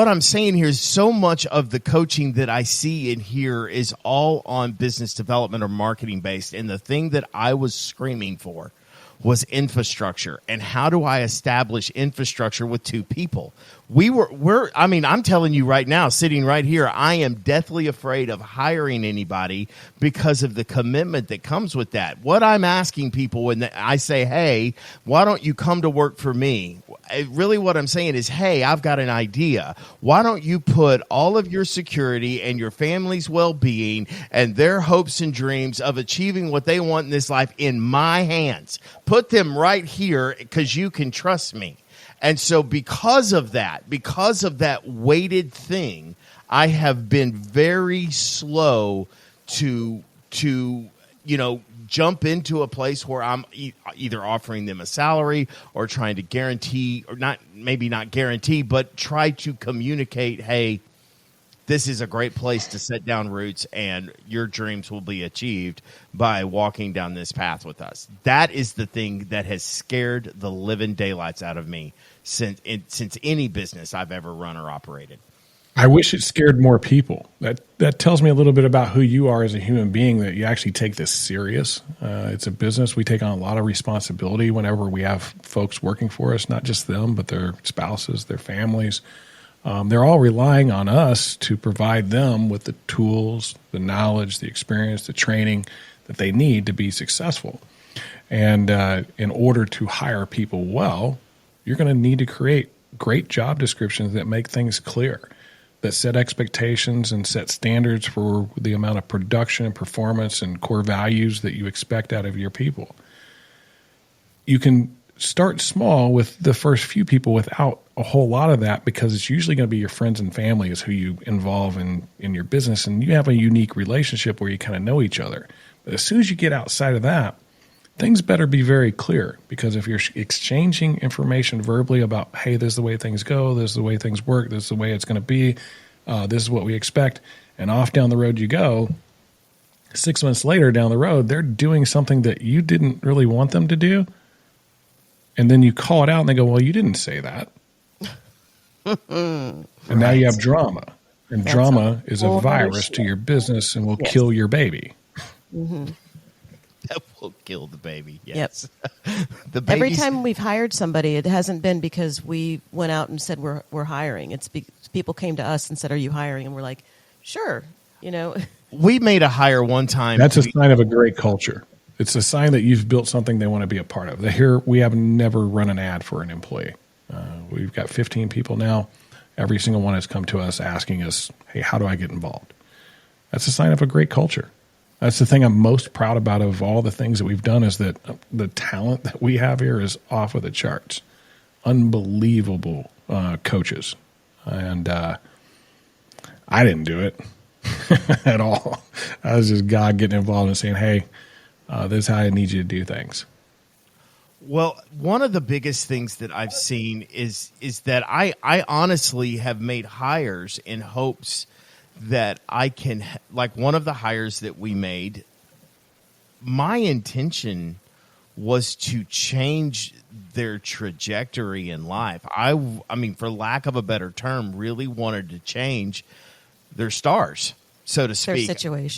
Speaker 2: I'm saying here is so much of the coaching that I see in here is all on business development or marketing based. And the thing that I was screaming for was infrastructure. And how do I establish infrastructure with two people? I'm telling you right now, sitting right here, I am deathly afraid of hiring anybody because of the commitment that comes with that. What I'm asking people when I say, hey, why don't you come to work for me? Really what I'm saying is, hey, I've got an idea. Why don't you put all of your security and your family's well-being and their hopes and dreams of achieving what they want in this life in my hands? Put them right here because you can trust me. And so because of that weighted thing, I have been very slow to jump into a place where I'm either offering them a salary or trying to guarantee, or maybe not guarantee, but try to communicate, hey, this is a great place to set down roots and your dreams will be achieved by walking down this path with us. That is the thing that has scared the living daylights out of me since any business I've ever run or operated.
Speaker 3: I wish it scared more people. That tells me a little bit about who you are as a human being, that you actually take this serious. It's a business. We take on a lot of responsibility whenever we have folks working for us, not just them, but their spouses, their families. They're all relying on us to provide them with the tools, the knowledge, the experience, the training that they need to be successful. And in order to hire people well, you're going to need to create great job descriptions that make things clear, that set expectations and set standards for the amount of production and performance and core values that you expect out of your people. You can start small with the first few people without a whole lot of that, because it's usually going to be your friends and family is who you involve in your business, and you have a unique relationship where you kind of know each other. But as soon as you get outside of that, things better be very clear, because if you're exchanging information verbally about, hey, this is the way things go, this is the way things work, this is the way it's going to be, this is what we expect, and off down the road you go, 6 months later down the road, they're doing something that you didn't really want them to do, and then you call it out and they go, well, you didn't say that. And now you have drama. And that's drama is a virus to your business and will kill your baby.
Speaker 1: Mm-hmm.
Speaker 2: That will kill the baby. Yes.
Speaker 1: Yep. Every time we've hired somebody, it hasn't been because we went out and said we're hiring. It's people came to us and said, "Are you hiring?" And we're like, "Sure."
Speaker 2: We made a hire one time.
Speaker 3: That's a sign of a great culture. It's a sign that you've built something they want to be a part of. Here, we have never run an ad for an employee. We've got 15 people now. Every single one has come to us asking us, hey, how do I get involved? That's a sign of a great culture. That's the thing I'm most proud about of all the things that we've done, is that the talent that we have here is off of the charts. Unbelievable coaches. And I didn't do it at all. I was just God getting involved and saying, hey, this is how I need you to do things.
Speaker 2: Well, one of the biggest things that I've seen is that I honestly have made hires in hopes that I can, like one of the hires that we made, my intention was to change their trajectory in life. I mean, for lack of a better term, really wanted to change their stars, so to speak.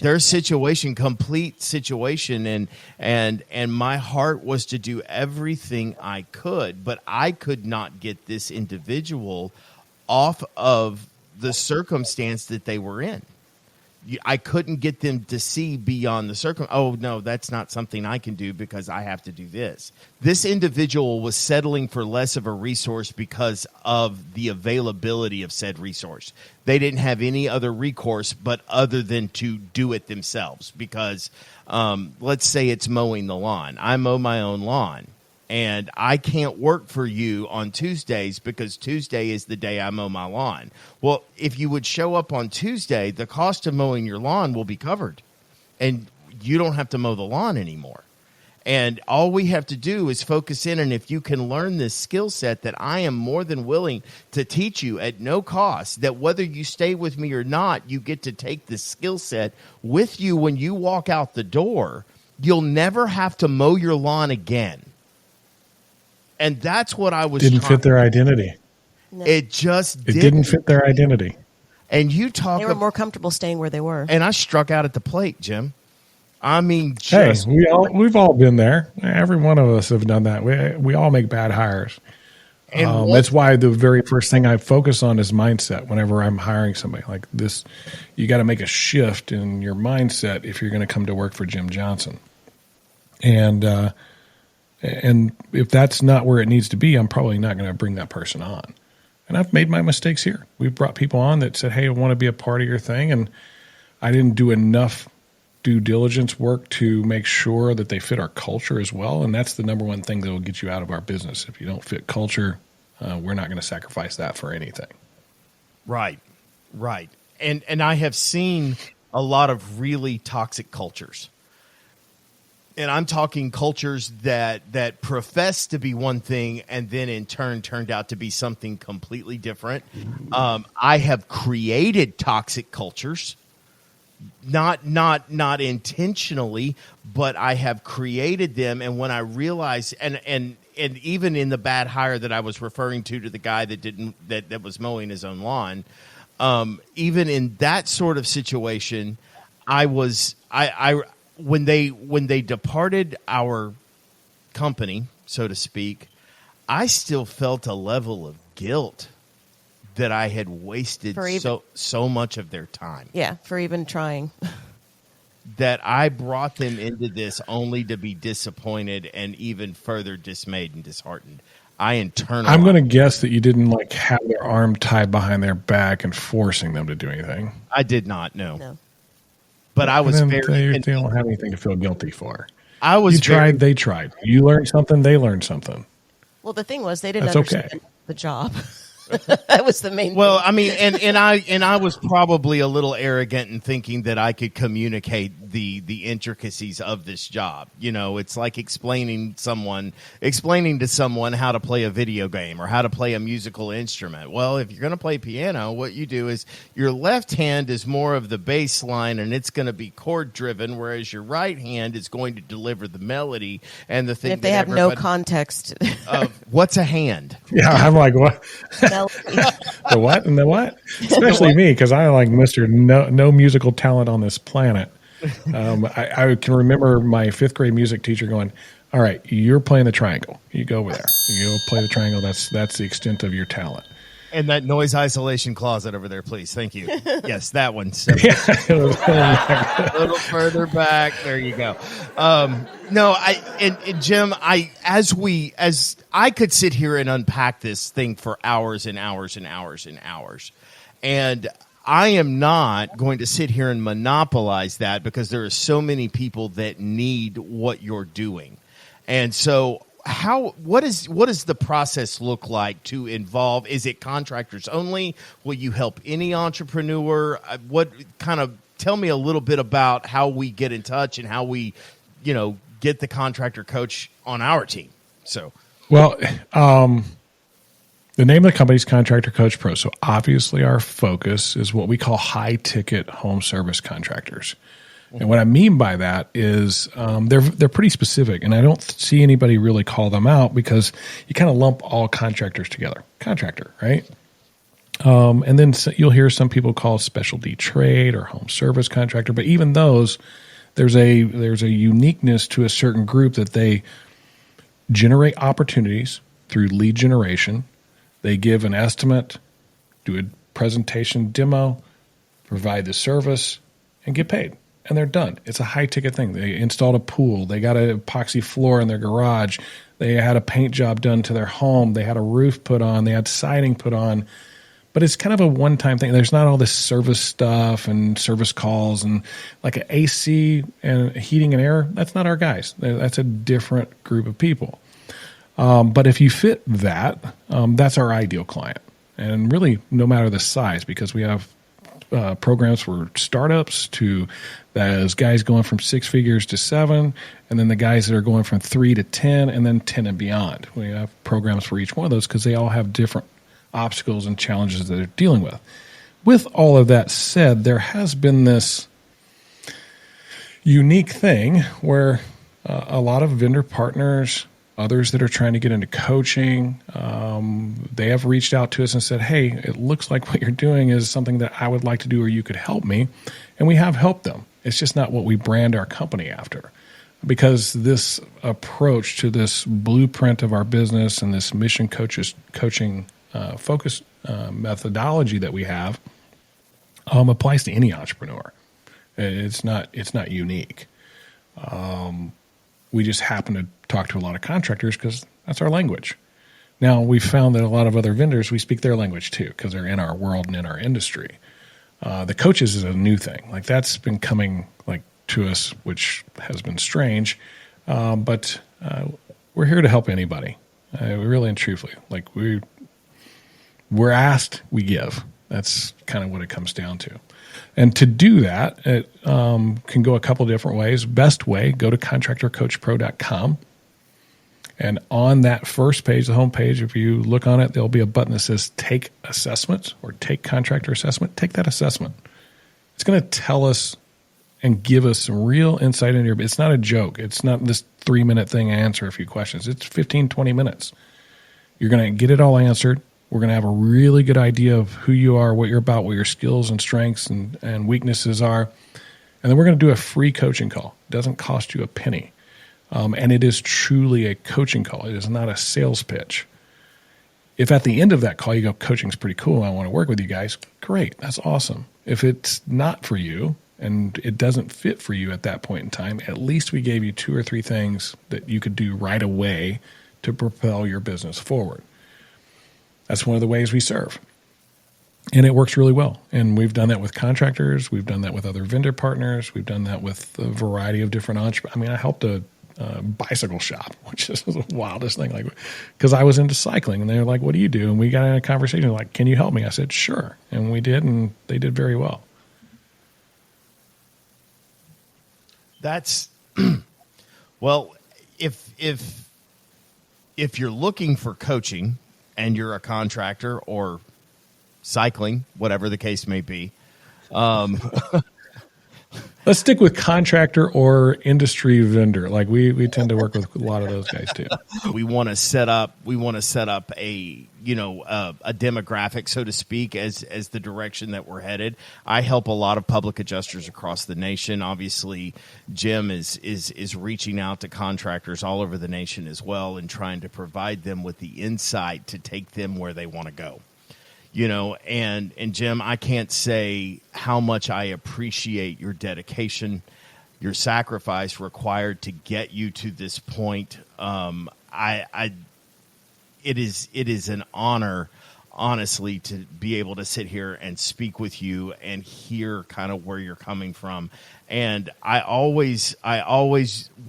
Speaker 2: Their situation, complete situation. And my heart was to do everything I could, but I could not get this individual off of the circumstance that they were in. I couldn't get them to see beyond the oh, no, that's not something I can do because I have to do this. This individual was settling for less of a resource because of the availability of said resource. They didn't have any other recourse but other than to do it themselves because let's say it's mowing the lawn. I mow my own lawn. And I can't work for you on Tuesdays because Tuesday is the day I mow my lawn. Well, if you would show up on Tuesday, the cost of mowing your lawn will be covered. And you don't have to mow the lawn anymore. And all we have to do is focus in. And if you can learn this skill set that I am more than willing to teach you at no cost, that whether you stay with me or not, you get to take this skill set with you when you walk out the door. You'll never have to mow your lawn again. And that's what I was
Speaker 3: didn't fit their identity.
Speaker 1: No.
Speaker 2: It
Speaker 3: didn't fit their identity.
Speaker 2: And you talk.
Speaker 1: They were more comfortable staying where they were.
Speaker 2: And I struck out at the plate, Jim. I mean,
Speaker 3: we've all been there. Every one of us have done that. We all make bad hires. And that's why the very first thing I focus on is mindset. Whenever I'm hiring somebody like this, you got to make a shift in your mindset if you're going to come to work for Jim Johnson. And if that's not where it needs to be, I'm probably not going to bring that person on. And I've made my mistakes here. We've brought people on that said, hey, I want to be a part of your thing. And I didn't do enough due diligence work to make sure that they fit our culture as well. And that's the number one thing that will get you out of our business. If you don't fit culture, we're not going to sacrifice that for anything.
Speaker 2: Right. And I have seen a lot of really toxic cultures. And I'm talking cultures that profess to be one thing and then in turn turned out to be something completely different. I have created toxic cultures, not intentionally, but I have created them. And when I realized, and even in the bad hire that I was referring to the guy that was mowing his own lawn, even in that sort of situation, when they departed our company, so to speak, I still felt a level of guilt that I had wasted so much of their time.
Speaker 1: Yeah, for even trying.
Speaker 2: That I brought them into this only to be disappointed and even further dismayed and disheartened. I'm
Speaker 3: going to guess that you didn't have their arm tied behind their back and forcing them to do anything.
Speaker 2: I did not, no. But I was
Speaker 3: they don't have anything to feel guilty for.
Speaker 2: You
Speaker 3: tried, they tried. You learned something, they learned something.
Speaker 1: Well, the thing was, they didn't understand the job. That was the main.
Speaker 2: Well,
Speaker 1: thing.
Speaker 2: I mean, and I was probably a little arrogant in thinking that I could communicate the intricacies of this job. You know, it's like explaining to someone how to play a video game or how to play a musical instrument. Well, if you're going to play piano, what you do is your left hand is more of the bass line and it's going to be chord driven, whereas your right hand is going to deliver the melody and the thing.
Speaker 1: And if they have no context
Speaker 2: of what's a hand.
Speaker 3: Yeah, I'm like, what? The what and the what? Especially me, because I like Mr. No musical talent on this planet. I can remember my fifth grade music teacher going, all right, you're playing the triangle. You go over there. You go play the triangle. That's the extent of your talent.
Speaker 2: And that noise isolation closet over there, please. Thank you. Yes, that one. So, a little further back. There you go. No, and Jim, as I could sit here and unpack this thing for hours and hours and hours and hours. And I am not going to sit here and monopolize that because there are so many people that need what you're doing. And so what does the process look like to involve? Is it contractors only? Will you help any entrepreneur? Tell me a little bit about how we get in touch and how we, get the Contractor Coach on our team. So,
Speaker 3: well, the name of the company is Contractor Coach Pro. So obviously our focus is what we call high ticket home service contractors. And what I mean by that is they're pretty specific, and I don't see anybody really call them out because you kind of lump all contractors together. Contractor, right? And then you'll hear some people call specialty trade or home service contractor, but even those, there's a uniqueness to a certain group that they generate opportunities through lead generation. They give an estimate, do a presentation demo, provide the service, and get paid. And they're done. It's a high-ticket thing. They installed a pool. They got an epoxy floor in their garage. They had a paint job done to their home. They had a roof put on. They had siding put on. But it's kind of a one-time thing. There's not all this service stuff and service calls and like an AC and heating and air. That's not our guys. That's a different group of people. But if you fit that, that's our ideal client. And really, no matter the size, because we have programs for startups to those guys going from 6 figures to 7, and then the guys that are going from 3 to 10, and then 10 and beyond. We have programs for each one of those because they all have different obstacles and challenges that they're dealing with. With all of that said, there has been this unique thing where a lot of vendor partners, others that are trying to get into coaching, they have reached out to us and said, hey, it looks like what you're doing is something that I would like to do or you could help me. And we have helped them. It's just not what we brand our company after. Because this approach to this blueprint of our business and this mission coaching focus methodology that we have applies to any entrepreneur. It's not unique. We just happen to talk to a lot of contractors because that's our language. Now, we've found that a lot of other vendors, we speak their language too because they're in our world and in our industry. The coaches is a new thing. Like that's been coming to us, which has been strange. But we're here to help anybody. Really and truthfully. We're asked, we give. That's kind of what it comes down to. And to do that, it can go a couple different ways. Best way, go to contractorcoachpro.com. And on that first page, the home page, if you look on it, there'll be a button that says Take Assessment or Take Contractor Assessment. Take that assessment. It's going to tell us and give us some real insight into your. It's not a joke. It's not this 3-minute thing, answer a few questions. It's 15, 20 minutes. You're going to get it all answered. We're going to have a really good idea of who you are, what you're about, what your skills and strengths and weaknesses are. And then we're going to do a free coaching call. It doesn't cost you a penny. And it is truly a coaching call. It is not a sales pitch. If at the end of that call you go, coaching's pretty cool, I want to work with you guys, great, that's awesome. If it's not for you and it doesn't fit for you at that point in time, at least we gave you 2 or 3 things that you could do right away to propel your business forward. That's one of the ways we serve. And it works really well. And we've done that with contractors. We've done that with other vendor partners. We've done that with a variety of different entrepreneurs. I helped a bicycle shop, which is the wildest thing. Because I was into cycling, and they were like, "What do you do?" And we got in a conversation like, "Can you help me?" I said, "Sure," and we did, and they did very well.
Speaker 2: That's well, if you're looking for coaching and you're a contractor or cycling, whatever the case may be.
Speaker 3: Let's stick with contractor or industry vendor. We tend to work with a lot of those guys too.
Speaker 2: We want to set up a demographic, so to speak, as the direction that we're headed. I help a lot of public adjusters across the nation. Obviously, Jim is reaching out to contractors all over the nation as well and trying to provide them with the insight to take them where they want to go. and Jim, I can't say how much I appreciate your dedication, your sacrifice required to get you to this point. It is an honor, honestly, to be able to sit here and speak with you and hear kind of where you're coming from. And I always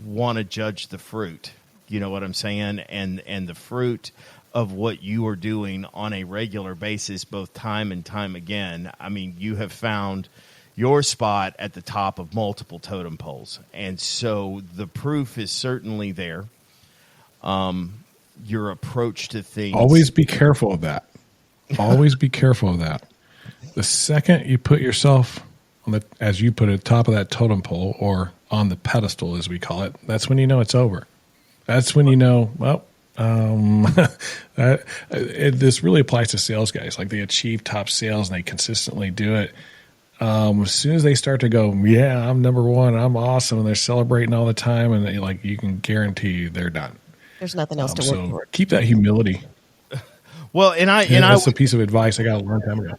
Speaker 2: want to judge the fruit. You know what I'm saying? And the fruit of what you are doing on a regular basis, both time and time again. I mean, you have found your spot at the top of multiple totem poles. And so the proof is certainly there. Your approach to things.
Speaker 3: Always be careful of that. Always be careful of that. The second you put yourself on the, as you put it, top of that totem pole, or on the pedestal, as we call it, that's when you know it's over. That's when you know, well, this really applies to sales guys. Like, they achieve top sales and they consistently do it. As soon as they start to go, yeah, I'm number one, I'm awesome, and they're celebrating all the time, and you can guarantee they're done.
Speaker 1: There's nothing else to work for.
Speaker 3: Keep that humility.
Speaker 2: Well,
Speaker 3: that's a piece of advice I got a long time ago.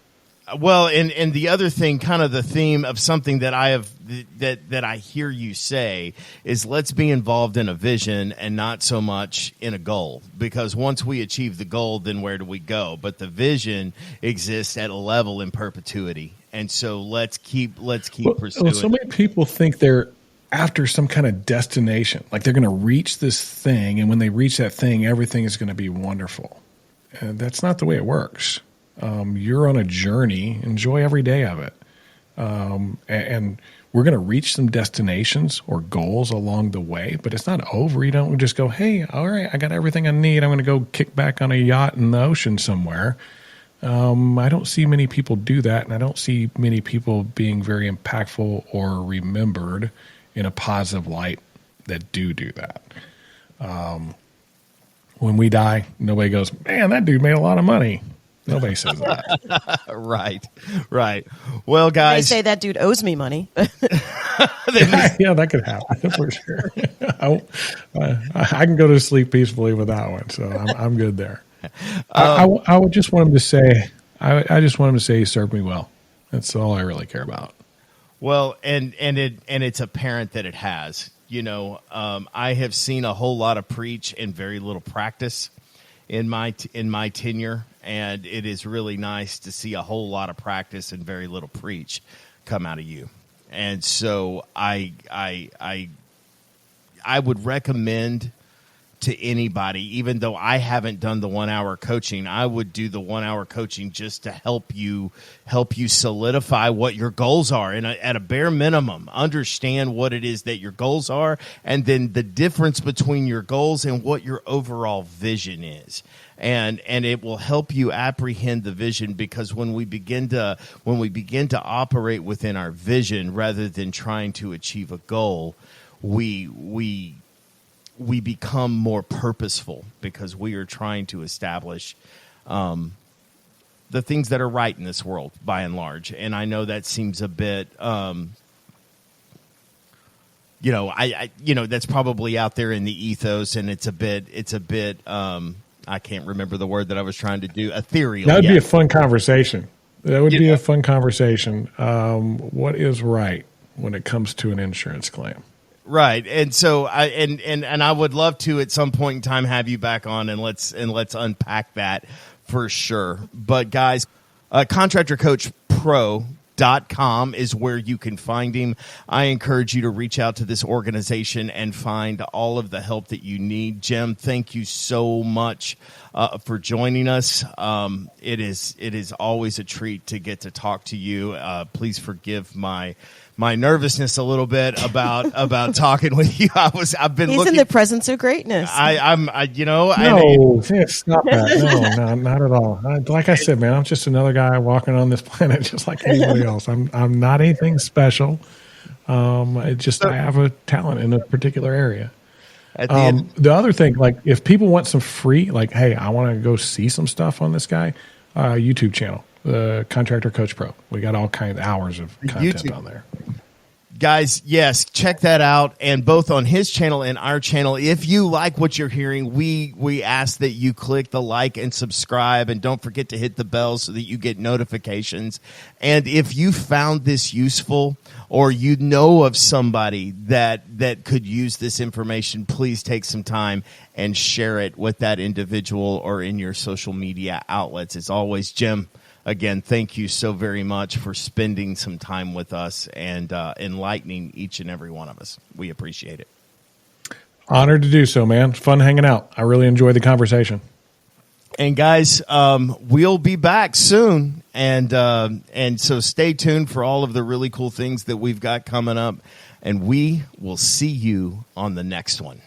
Speaker 2: Well, and the other thing, kind of the theme of something that I hear you say is, let's be involved in a vision and not so much in a goal. Because once we achieve the goal, then where do we go? But the vision exists at a level in perpetuity, and so let's keep pursuing.
Speaker 3: Well, so many people think they're after some kind of destination, like they're going to reach this thing, and when they reach that thing, everything is going to be wonderful. And that's not the way it works. You're on a journey. Enjoy every day of it. And we're going to reach some destinations or goals along the way, but it's not over. You don't just go, hey, all right, I got everything I need. I'm going to go kick back on a yacht in the ocean somewhere. I don't see many people do that, and I don't see many people being very impactful or remembered in a positive light that do that. When we die, nobody goes, man, that dude made a lot of money. Nobody says that.
Speaker 2: Right. Well, guys.
Speaker 1: They say that dude owes me money.
Speaker 3: Yeah, that could happen for sure. I can go to sleep peacefully with that one, so I'm good there. I would just want him to say, I just want him to say he served me well. That's all I really care about.
Speaker 2: Well, and it's apparent that it has. I have seen a whole lot of preach and very little practice in my tenure, and it is really nice to see a whole lot of practice and very little preach come out of you. And so I would recommend to anybody, even though I haven't done the 1 hour coaching, I would do the 1 hour coaching just to help you solidify what your goals are. And at a bare minimum, understand what it is that your goals are, and then the difference between your goals and what your overall vision is. And it will help you apprehend the vision, because when we begin to operate within our vision rather than trying to achieve a goal, we become more purposeful, because we are trying to establish the things that are right in this world, by and large. And I know that seems a bit, that's probably out there in the ethos, and it's a bit. I can't remember the word that I was trying to do. Ethereal.
Speaker 3: That would be a fun conversation. Be a fun conversation. What is right when it comes to an insurance claim?
Speaker 2: Right. And so I would love to at some point in time have you back on, and let's unpack that for sure. But guys, ContractorCoachPro.com is where you can find him. I encourage you to reach out to this organization and find all of the help that you need. Jim, thank you so much for joining us. It is always a treat to get to talk to you. Please forgive my nervousness a little bit about talking with you. He's
Speaker 1: in the presence of greatness.
Speaker 3: Stop that. No, not at all. Like I said, man, I'm just another guy walking on this planet, just like anybody else. I'm not anything special. I have a talent in a particular area. The other thing, like, if people want some free, like, hey, I want to go see some stuff on this guy, YouTube channel, the Contractor Coach Pro. We got all kinds of hours of content on there.
Speaker 2: guys, yes, check that out. And both on his channel and our channel, if you like what you're hearing, we ask that you click the like and subscribe, and don't forget to hit the bell so that you get notifications. And if you found this useful, or you know of somebody that could use this information, please take some time and share it with that individual or in your social media outlets. As always, Jim, again, thank you so very much for spending some time with us and enlightening each and every one of us. We appreciate it.
Speaker 3: Honored to do so, man. Fun hanging out. I really enjoyed the conversation.
Speaker 2: And guys, we'll be back soon, and so stay tuned for all of the really cool things that we've got coming up, and we will see you on the next one.